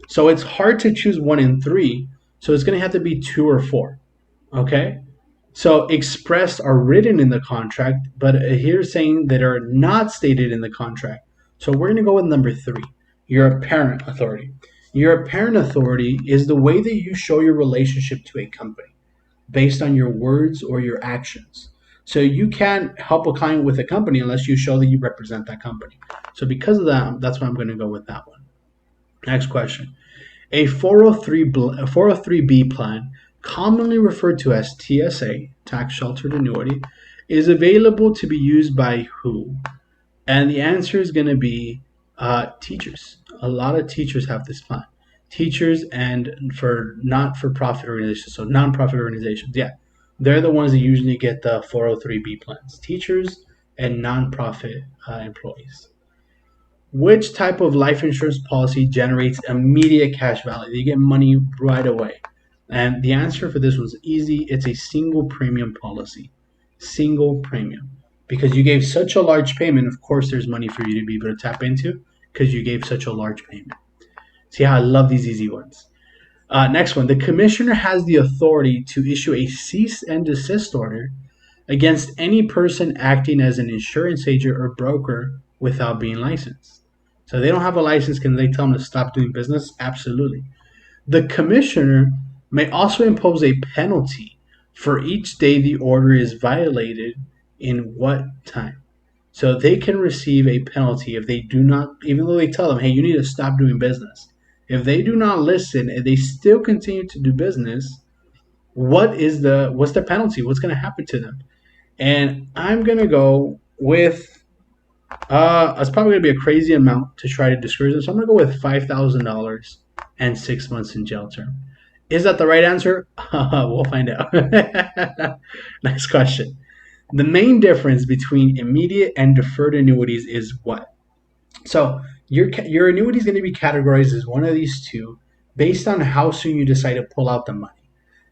So it's hard to choose 1 and 3, so it's going to have to be 2 or 4. Okay? So expressed are written in the contract, but here's saying that are not stated in the contract. So we're going to go with number 3, your apparent authority. Your apparent authority is the way that you show your relationship to a company based on your words or your actions. So you can't help a client with a company unless you show that you represent that company. So because of that, that's why I'm going to go with that one. Next question. A 403B plan, commonly referred to as TSA, tax sheltered annuity, is available to be used by who? And the answer is going to be teachers. A lot of teachers have this plan. Teachers and for not-for-profit organizations, so non-profit organizations. Yeah, they're the ones that usually get the 403B plans. Teachers and non-profit employees. Which type of life insurance policy generates immediate cash value? You get money right away. And the answer for this was easy. It's a single premium policy. Single premium. Because you gave such a large payment, of course there's money for you to be able to tap into because you gave such a large payment. See how I love these easy ones. Next one. The commissioner has the authority to issue a cease and desist order against any person acting as an insurance agent or broker without being licensed. So they don't have a license. Can they tell them to stop doing business? Absolutely. The commissioner may also impose a penalty for each day the order is violated in what time. So they can receive a penalty if they do not, even though they tell them, hey, you need to stop doing business. If they do not listen and they still continue to do business, what's the penalty? What's going to happen to them? And I'm going to go with, it's probably going to be a crazy amount to try to discourage them. So I'm going to go with $5,000 and 6 months in jail term. Is that the right answer? We'll find out. Next question. The main difference between immediate and deferred annuities is what? So your annuity is going to be categorized as one of these two based on how soon you decide to pull out the money.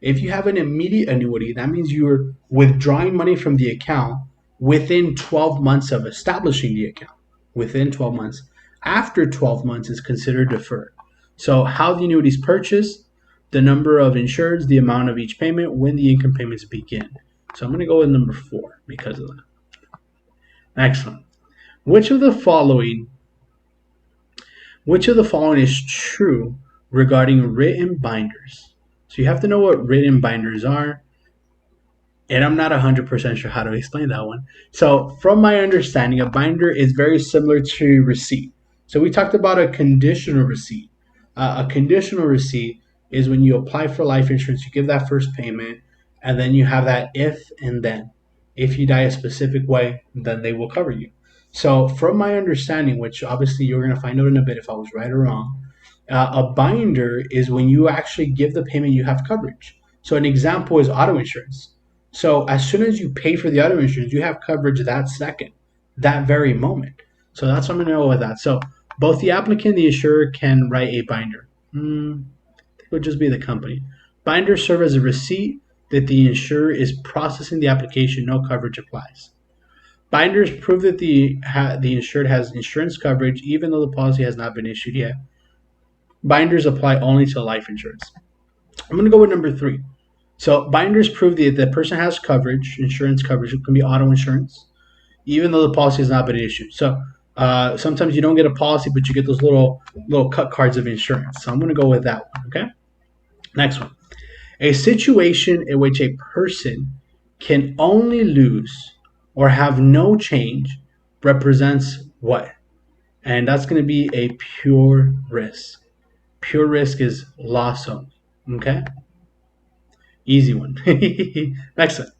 If you have an immediate annuity, that means you're withdrawing money from the account within 12 months of establishing the account. Within 12 months. After 12 months is considered deferred. So how the annuity is purchased, the number of insureds, the amount of each payment, when the income payments begin. So I'm going to go with number 4 because of that. Excellent. Which of the following is true regarding written binders? So you have to know what written binders are. And I'm not 100% sure how to explain that one. So from my understanding, a binder is very similar to receipt. So we talked about a conditional receipt. A conditional receipt is when you apply for life insurance, you give that first payment, and then you have that if and then. If you die a specific way, then they will cover you. So from my understanding, which obviously you're going to find out in a bit if I was right or wrong, a binder is when you actually give the payment, you have coverage. So an example is auto insurance. So as soon as you pay for the auto insurance, you have coverage that second, that very moment. So that's what I'm going to go with that. So both the applicant and the insurer can write a binder. It would just be the company. Binders serve as a receipt that the insurer is processing the application. No coverage applies. Binders prove that the insured has insurance coverage even though the policy has not been issued yet. Binders apply only to life insurance. I'm going to go with number three. So binders prove that the person has coverage, insurance coverage. It can be auto insurance, even though the policy has not been issued. So sometimes you don't get a policy, but you get those little cut cards of insurance. So I'm going to go with that one. Okay. Next one. A situation in which a person can only lose or have no change represents what? And that's going to be a pure risk. Pure risk is loss only. Okay? Easy one. Next one.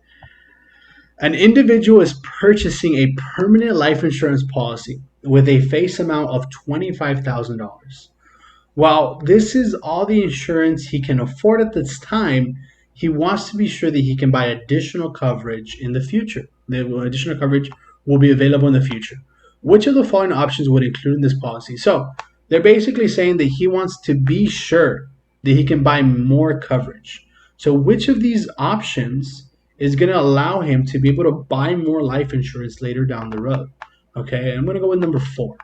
An individual is purchasing a permanent life insurance policy with a face amount of $25,000. While this is all the insurance he can afford at this time, he wants to be sure that he can buy additional coverage in the future. The additional coverage will be available in the future. Which of the following options would include in this policy? So they're basically saying that he wants to be sure that he can buy more coverage. So which of these options is going to allow him to be able to buy more life insurance later down the road? Okay, I'm going to go with number four,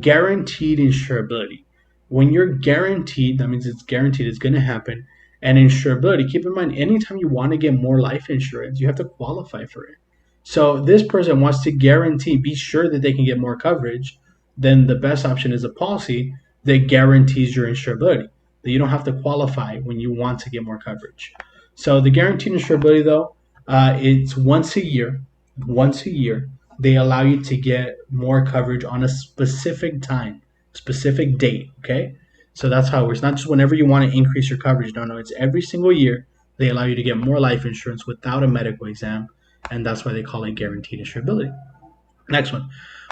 guaranteed insurability. When you're guaranteed, that means it's guaranteed, it's going to happen. And insurability, keep in mind, anytime you want to get more life insurance, you have to qualify for it. So this person wants to guarantee, be sure that they can get more coverage. Then the best option is a policy that guarantees your insurability, that you don't have to qualify when you want to get more coverage. So the guaranteed insurability, though, it's once a year. Once a year, they allow you to get more coverage on a specific time, specific date. Okay, so that's how it works. Not just whenever you want to increase your coverage. No, it's every single year they allow you to get more life insurance without a medical exam, and that's why they call it guaranteed insurability. Next one.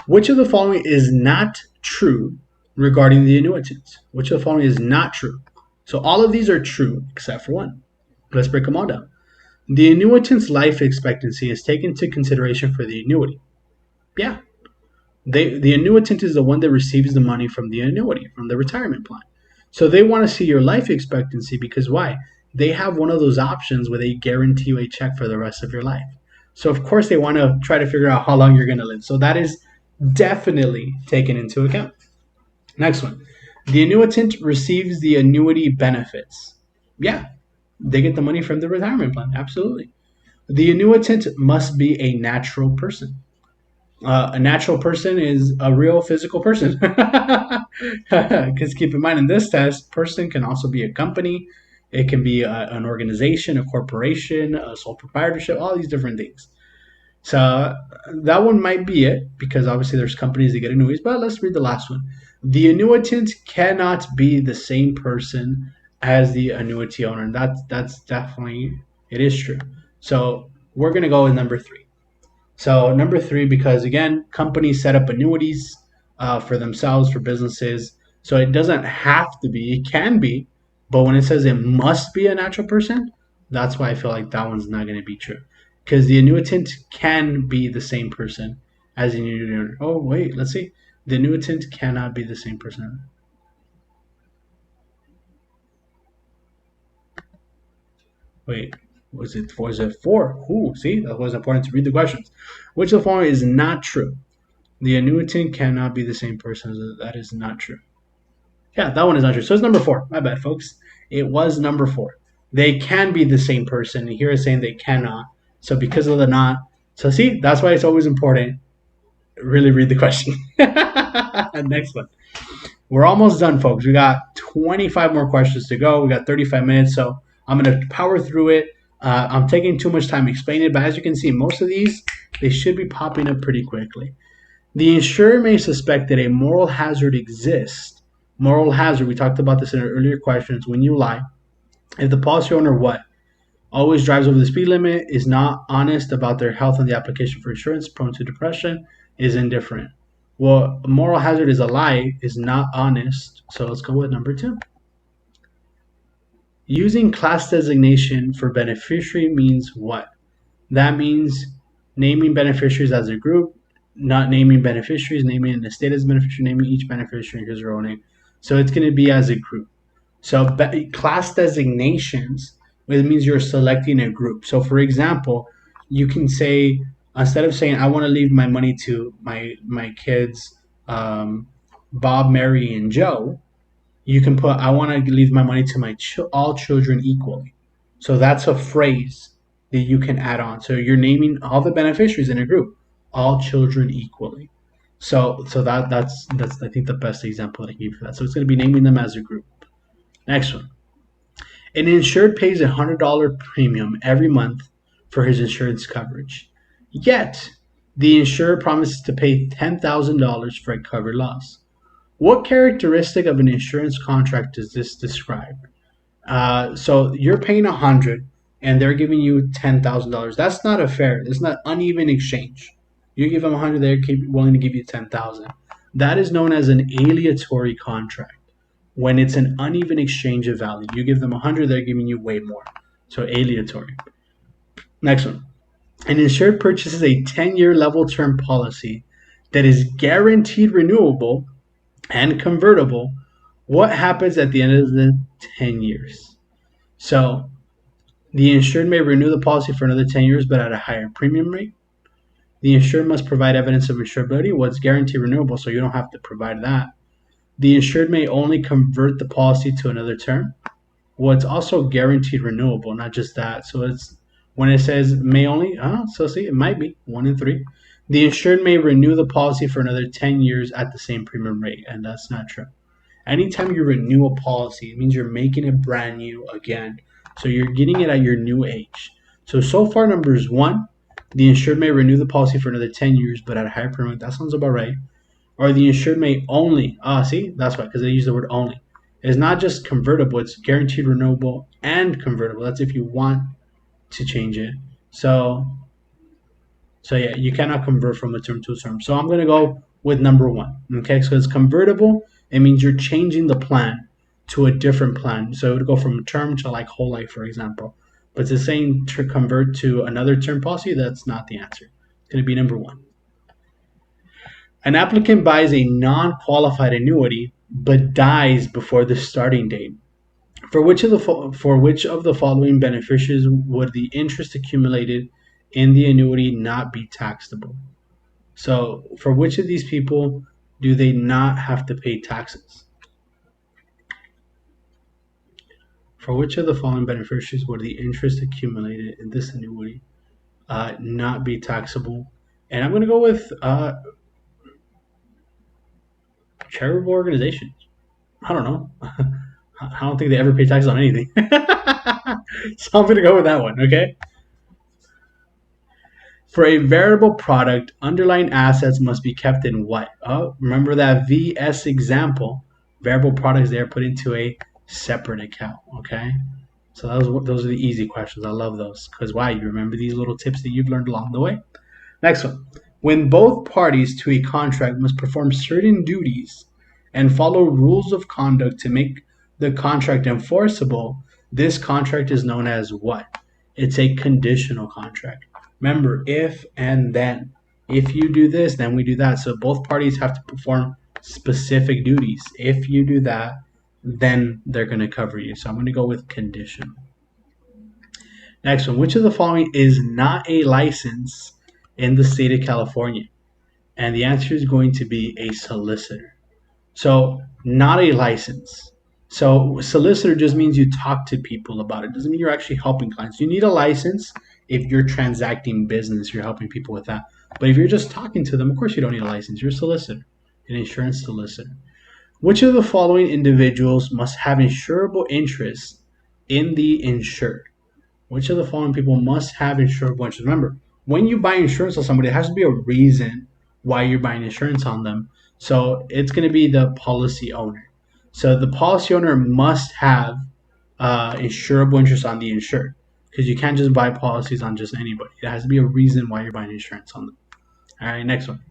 Which of the following is not true regarding the annuitants? Which of the following is not true? So all of these are true except for one. Let's break them all down. The annuitant's life expectancy is taken into consideration for the annuity. Yeah, the annuitant is the one that receives the money from the annuity, from the retirement plan. So they want to see your life expectancy because why? They have one of those options where they guarantee you a check for the rest of your life. So of course they want to try to figure out how long you're going to live. So that is definitely taken into account. Next one. The annuitant receives the annuity benefits. Yeah, they get the money from the retirement plan. Absolutely. The annuitant must be a natural person. A natural person is a real physical person. Because keep in mind, in this test, person can also be a company. It can be an organization, a corporation, a sole proprietorship, all these different things. So that one might be it because obviously there's companies that get annuities. But let's read the last one. The annuitant cannot be the same person as the annuity owner. And that's definitely, it is true. So we're going to go with number three. So number three, because again, companies set up annuities for themselves, for businesses. So it doesn't have to be, it can be, but when it says it must be a natural person, that's why I feel like that one's not going to be true. Because the annuitant can be the same person as the annuity owner. Oh, wait, let's see. The annuitant cannot be the same person. Wait, was it four? Ooh, see, that was important to read the questions. Which of the following is not true? The annuitant cannot be the same person. That is not true. Yeah, that one is not true. So it's number four. My bad, folks. It was number four. They can be the same person. And here it's saying they cannot. So because of the not. So see, that's why it's always important. Really read the question. Next one. We're almost done, folks. We got 25 more questions to go. We got 35 minutes. So I'm going to power through it. I'm taking too much time explaining it. But as you can see, most of these, they should be popping up pretty quickly. The insurer may suspect that a moral hazard exists. Moral hazard, we talked about this in our earlier questions, when you lie. If the policy owner what? Always drives over the speed limit, is not honest about their health and the application for insurance, prone to depression, is indifferent. Well, a moral hazard is a lie, is not honest. So let's go with number two. Using class designation for beneficiary means what? That means naming beneficiaries as a group, not naming beneficiaries, naming an estate as a beneficiary, naming each beneficiary in his or her own name. So it's going to be as a group. So class designations, it means you're selecting a group. So for example, you can say, instead of saying, I want to leave my money to my kids, Bob, Mary, and Joe, You can put, I want to leave my money to my all children equally. So that's a phrase that you can add on. So you're naming all the beneficiaries in a group, all children equally. So that's I think the best example I can give for that. So it's going to be naming them as a group. Next one. An insured pays $100 premium every month for his insurance coverage. Yet, the insurer promises to pay $10,000 for a covered loss. What characteristic of an insurance contract does this describe? So you're paying 100 and they're giving you $10,000. That's not a fair. It's not uneven exchange. You give them 100, they're willing to give you 10,000. That is known as an aleatory contract. When it's an uneven exchange of value, you give them 100, they're giving you way more. So aleatory. Next one. An insured purchases a 10-year level term policy that is guaranteed renewable and convertible. What happens at the end of the 10 years? So the insured may renew the policy for another 10 years, but at a higher premium rate. The insured must provide evidence of insurability. Well, it's guaranteed renewable, so you don't have to provide that. The insured may only convert the policy to another term. Well, it's also guaranteed renewable, not just that. So it's when it says may only, so see, it might be 1 in 3. The insured may renew the policy for another 10 years at the same premium rate, and that's not true. Anytime you renew a policy, it means you're making it brand new again. So you're getting it at your new age. So far, number is 1. The insured may renew the policy for another 10 years, but at a higher premium. That sounds about right. Or the insured may only, see, that's why, because they use the word only. It's not just convertible, it's guaranteed renewable and convertible. That's if you want to change it. So yeah, you cannot convert from a term to a term. So I'm going to go with number 1. Okay, so it's convertible. It means you're changing the plan to a different plan. So it would go from term to like whole life, for example. But it's saying to convert to another term policy, that's not the answer. It's going to be number 1. An applicant buys a non-qualified annuity but dies before the starting date. For which of the following beneficiaries would the interest accumulated in the annuity not be taxable? So for which of these people do they not have to pay taxes? For which of the following beneficiaries would the interest accumulated in this annuity not be taxable? And I'm going to go with charitable organizations. I don't know. I don't think they ever pay taxes on anything. So I'm going to go with that one, okay? For a variable product, underlying assets must be kept in what? Oh, remember that VS example. Variable products, they are put into a separate account, okay? So those are the easy questions. I love those. Because why? You remember these little tips that you've learned along the way? Next one. When both parties to a contract must perform certain duties and follow rules of conduct to make the contract enforceable, this contract is known as what? It's a conditional contract. Remember, if and then. If you do this, then we do that. So both parties have to perform specific duties. If you do that, then they're going to cover you. So I'm going to go with conditional. Next one. Which of the following is not a license in the state of California? And the answer is going to be a solicitor. So not a license. So solicitor just means you talk to people about it. It doesn't mean you're actually helping clients. You need a license if you're transacting business, you're helping people with that. But if you're just talking to them, of course you don't need a license. You're a solicitor, an insurance solicitor. Which of the following individuals must have insurable interest in the insured? Which of the following people must have insurable interest? Remember, when you buy insurance on somebody, it has to be a reason why you're buying insurance on them. So it's going to be the policy owner. So the policy owner must have insurable interest on the insured, because you can't just buy policies on just anybody. It has to be a reason why you're buying insurance on them. All right, next one.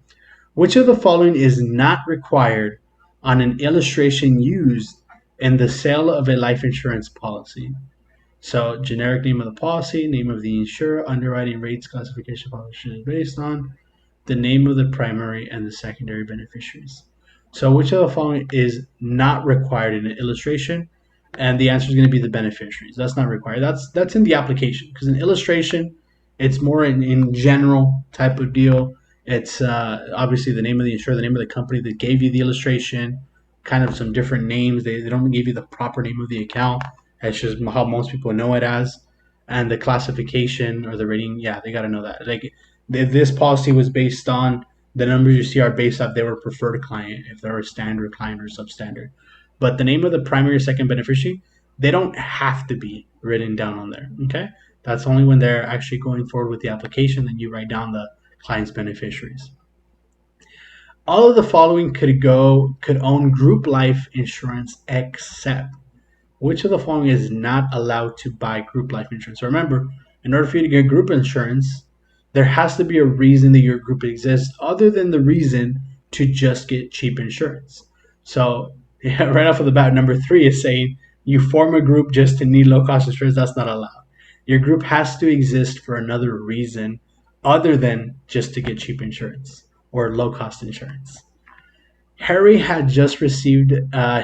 Which of the following is not required on an illustration used in the sale of a life insurance policy? So generic name of the policy, name of the insurer, underwriting rates, classification policy is based on, the name of the primary and the secondary beneficiaries. So which of the following is not required in an illustration? And the answer is going to be the beneficiaries. That's not required. That's in the application, because in illustration, it's more in general type of deal. It's obviously the name of the insurer, the name of the company that gave you the illustration, kind of some different names. They don't give you the proper name of the account. It's just how most people know it as. And the classification or the rating, yeah, they got to know that. Like if this policy was based on the numbers you see are based off they were preferred client, if they're a standard client or substandard. But the name of the primary or second beneficiary, they don't have to be written down on there. Okay, that's only when they're actually going forward with the application. Then you write down the client's beneficiaries. All of the following could own group life insurance except which of the following is not allowed to buy group life insurance? So remember, in order for you to get group insurance, there has to be a reason that your group exists other than the reason to just get cheap insurance. So yeah, right off of the bat, number 3 is saying you form a group just to need low cost insurance. That's not allowed. Your group has to exist for another reason other than just to get cheap insurance or low cost insurance. Harry had just received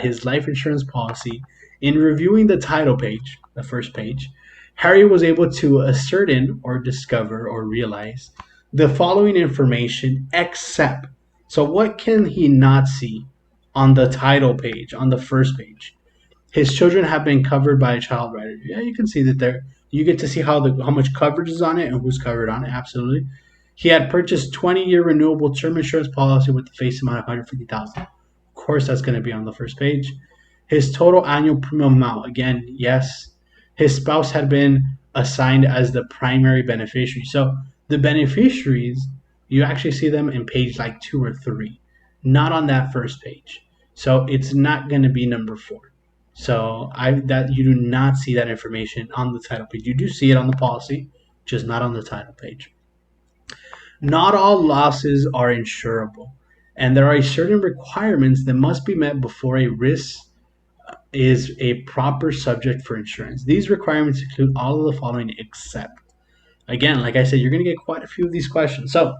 his life insurance policy. In reviewing the title page, the first page, Harry was able to ascertain or discover or realize the following information except. So, what can he not see on the title page, on the first page? His children have been covered by a child rider. Yeah, you can see that there. You get to see how much coverage is on it and who's covered on it. Absolutely. He had purchased 20-year renewable term insurance policy with the face amount of 150,000. Of course, that's going to be on the first page. His total annual premium amount, again, yes. His spouse had been assigned as the primary beneficiary. So the beneficiaries, you actually see them in page like 2 or 3, not on that first page. So it's not going to be number 4. So that you do not see that information on the title page. You do see it on the policy, just not on the title page. Not all losses are insurable, and there are certain requirements that must be met before a risk is a proper subject for insurance. These requirements include all of the following except. Again, like I said, you're going to get quite a few of these questions. So,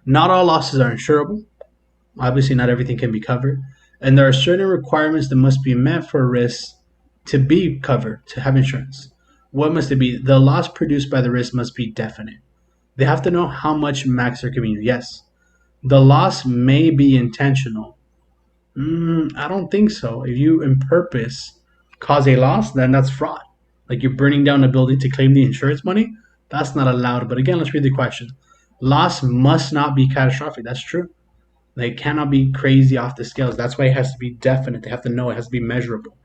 not all losses are insurable. Obviously, not everything can be covered. And there are certain requirements that must be met for a risk to be covered, to have insurance. What must it be? The loss produced by the risk must be definite. They have to know how much max they're giving you. Yes. The loss may be intentional. I don't think so. If you in purpose cause a loss, then that's fraud. Like you're burning down a building to claim the insurance money. That's not allowed. But again, let's read the question. Loss must not be catastrophic. That's true. They cannot be crazy off the scales. That's why it has to be definite. They have to know it has to be measurable.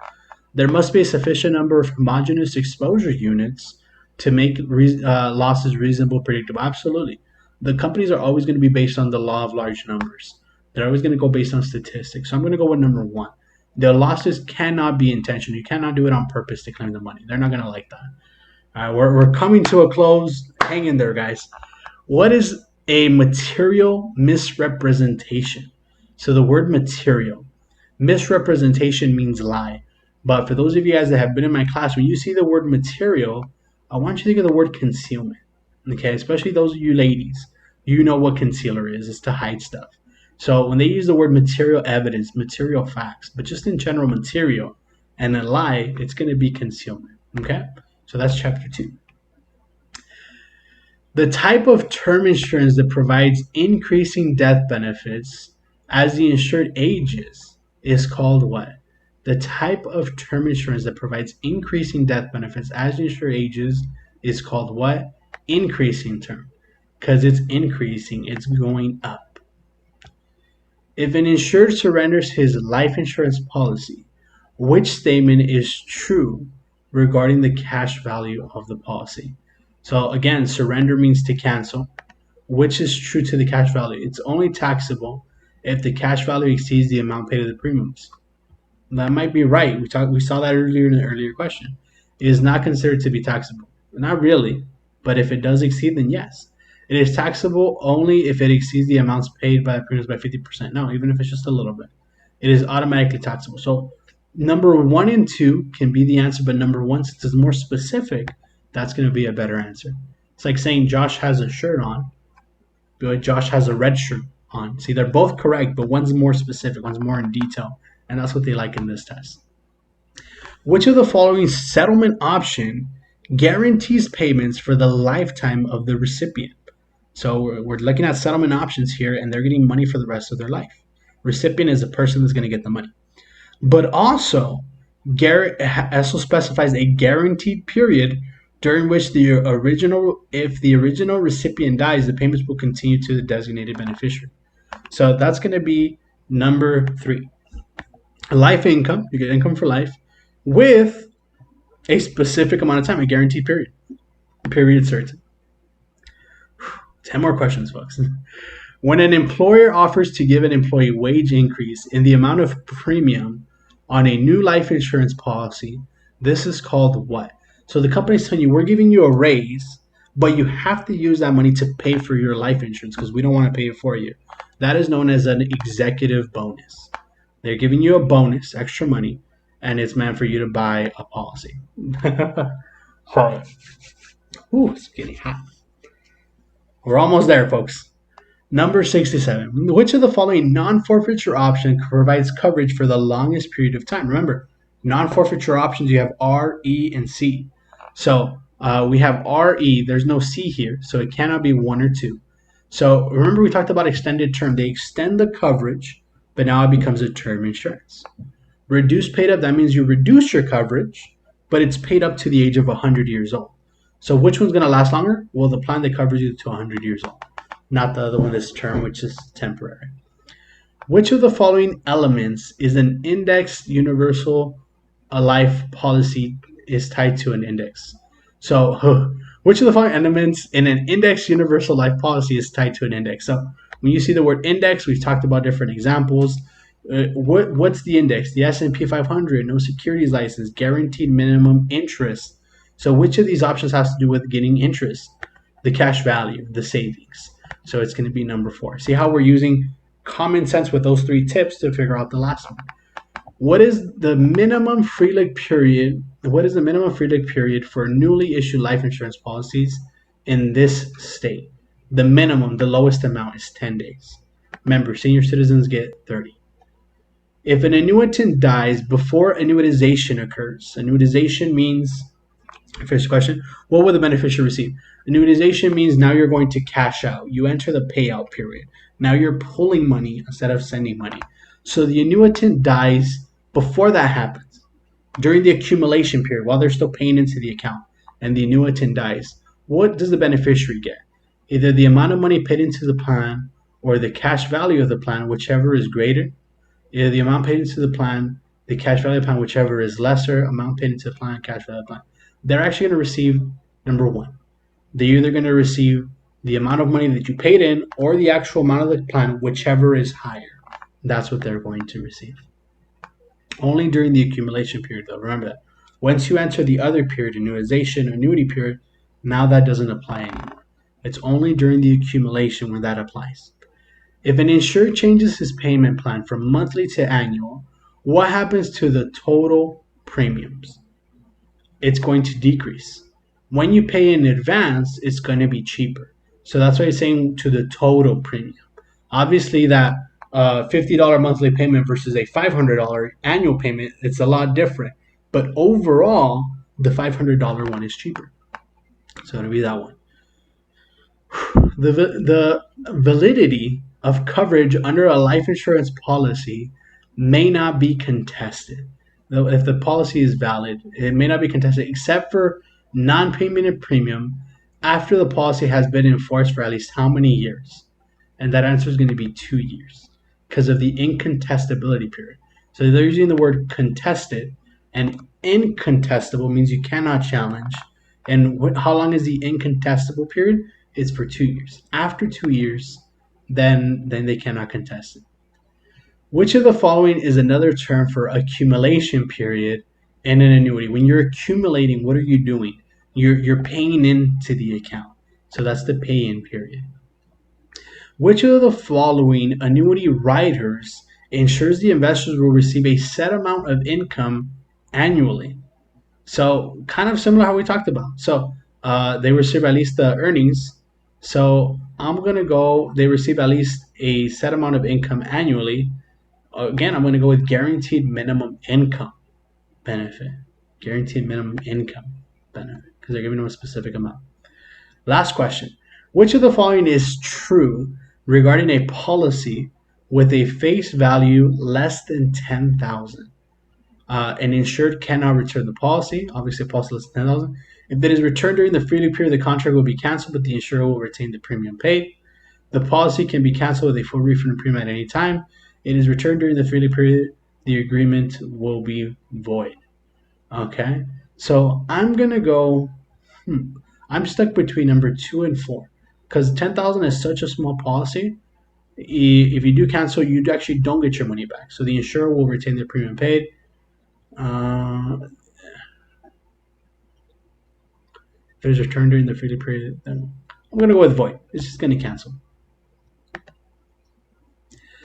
There must be a sufficient number of homogeneous exposure units to make losses reasonable, predictable. Absolutely. The companies are always going to be based on the law of large numbers. They're always going to go based on statistics. So I'm going to go with number 1. The losses cannot be intentional. You cannot do it on purpose to claim the money. They're not going to like that. All right, we're coming to a close. Hang in there, guys. What is a material misrepresentation? So the word material. Misrepresentation means lie. But for those of you guys that have been in my class, when you see the word material, I want you to think of the word concealment. Okay, especially those of you ladies. You know what concealer is. It's to hide stuff. So when they use the word material evidence, material facts, but just in general material and a lie, it's going to be concealment. Okay? So that's chapter 2. The type of term insurance that provides increasing death benefits as the insured ages is called what? The type of term insurance that provides increasing death benefits as the insured ages is called what? Increasing term. Because it's increasing, it's going up. If an insured surrenders his life insurance policy, which statement is true regarding the cash value of the policy? So again, surrender means to cancel. Which is true to the cash value? It's only taxable if the cash value exceeds the amount paid of the premiums. That might be right. We saw that earlier in the earlier question. It is not considered to be taxable. Not really, but if it does exceed, then yes. It is taxable only if it exceeds the amounts paid by the premiums by 50%. No, even if it's just a little bit. It is automatically taxable. So number 1 and 2 can be the answer, but number 1, since it's more specific, that's going to be a better answer. It's like saying Josh has a shirt on, but Josh has a red shirt on. See, they're both correct, but one's more specific, one's more in detail, and that's what they like in this test. Which of the following settlement option guarantees payments for the lifetime of the recipient? So we're looking at settlement options here, and they're getting money for the rest of their life. Recipient is the person that's going to get the money. But also, also specifies a guaranteed period during which if the original recipient dies, the payments will continue to the designated beneficiary. So that's going to be number 3. Life income, you get income for life with a specific amount of time, a guaranteed period certain. 10 more questions, folks. When an employer offers to give an employee wage increase in the amount of premium on a new life insurance policy, this is called what? So the company's telling you, we're giving you a raise, but you have to use that money to pay for your life insurance because we don't want to pay it for you. That is known as an executive bonus. They're giving you a bonus, extra money, and it's meant for you to buy a policy. Sorry. Ooh, it's getting hot. We're almost there, folks. Number 67. Which of the following non-forfeiture option provides coverage for the longest period of time? Remember, non-forfeiture options, you have R, E, and C. So we have R, E. There's no C here, so it cannot be 1 or 2. So remember we talked about extended term. They extend the coverage, but now it becomes a term insurance. Reduced paid up, that means you reduce your coverage, but it's paid up to the age of 100 years old. So which one's going to last longer? Well, the plan that covers you to 100 years old, not the other one that's term, which is temporary. Which of the following elements is an indexed universal life policy is tied to an index? So which of the following elements in an indexed universal life policy is tied to an index? So when you see the word index, we've talked about different examples. What's the index? The S&P 500, no securities license, guaranteed minimum interest. So which of these options has to do with getting interest? The cash value, the savings. So it's going to be number 4. See how we're using common sense with those 3 tips to figure out the last one. What is the minimum free look period? What is the minimum free look period for newly issued life insurance policies in this state? The minimum, the lowest amount is 10 days. Remember, senior citizens get 30. If an annuitant dies before annuitization occurs, annuitization means, first question, what will the beneficiary receive? Annuitization means now you're going to cash out. You enter the payout period. Now you're pulling money instead of sending money. So the annuitant dies before that happens, during the accumulation period, while they're still paying into the account, and the annuitant dies. What does the beneficiary get? Either the amount of money paid into the plan or the cash value of the plan, whichever is greater. Either the amount paid into the plan, the cash value of the plan, whichever is lesser, amount paid into the plan, cash value of the plan. They're actually going to receive number 1. They're either going to receive the amount of money that you paid in or the actual amount of the plan, whichever is higher. That's what they're going to receive. Only during the accumulation period, though. Remember that. Once you enter the other period, annuitization, annuity period, now that doesn't apply anymore. It's only during the accumulation when that applies. If an insured changes his payment plan from monthly to annual, what happens to the total premiums? It's going to decrease. When you pay in advance, it's going to be cheaper. So that's why it's saying to the total premium. Obviously, that $50 monthly payment versus a $500 annual payment, it's a lot different. But overall, the $500 one is cheaper. So it'll be that one. The validity of coverage under a life insurance policy may not be contested. Though if the policy is valid, it may not be contested except for non-payment of premium after the policy has been enforced for at least how many years? And that answer is going to be 2 years because of the incontestability period. So they're using the word contested, and incontestable means you cannot challenge. And how long is the incontestable period? It's for 2 years. After 2 years, then they cannot contest it. Which of the following is another term for accumulation period in an annuity? When you're accumulating, what are you doing? You're paying into the account. So that's the pay-in period. Which of the following annuity riders ensures the investors will receive a set amount of income annually? So kind of similar how we talked about. So they receive at least the earnings. So I'm going to go, they receive at least a set amount of income annually. Again, I'm going to go with guaranteed minimum income benefit. Guaranteed minimum income benefit because they're giving them a specific amount. Last question. Which of the following is true regarding a policy with a face value less than 10,000. An insured cannot return the policy. Obviously, a policy less than 10,000. If it is returned during the free period, the contract will be canceled, but the insurer will retain the premium paid. The policy can be canceled with a full refund of premium at any time. It is returned during the free period. The agreement will be void. Okay, so I'm gonna go. I'm stuck between number 2 and 4 because 10,000 is such a small policy. If you do cancel, you actually don't get your money back. So the insurer will retain their premium paid. If it is returned during the free period, then I'm gonna go with void. It's just gonna cancel.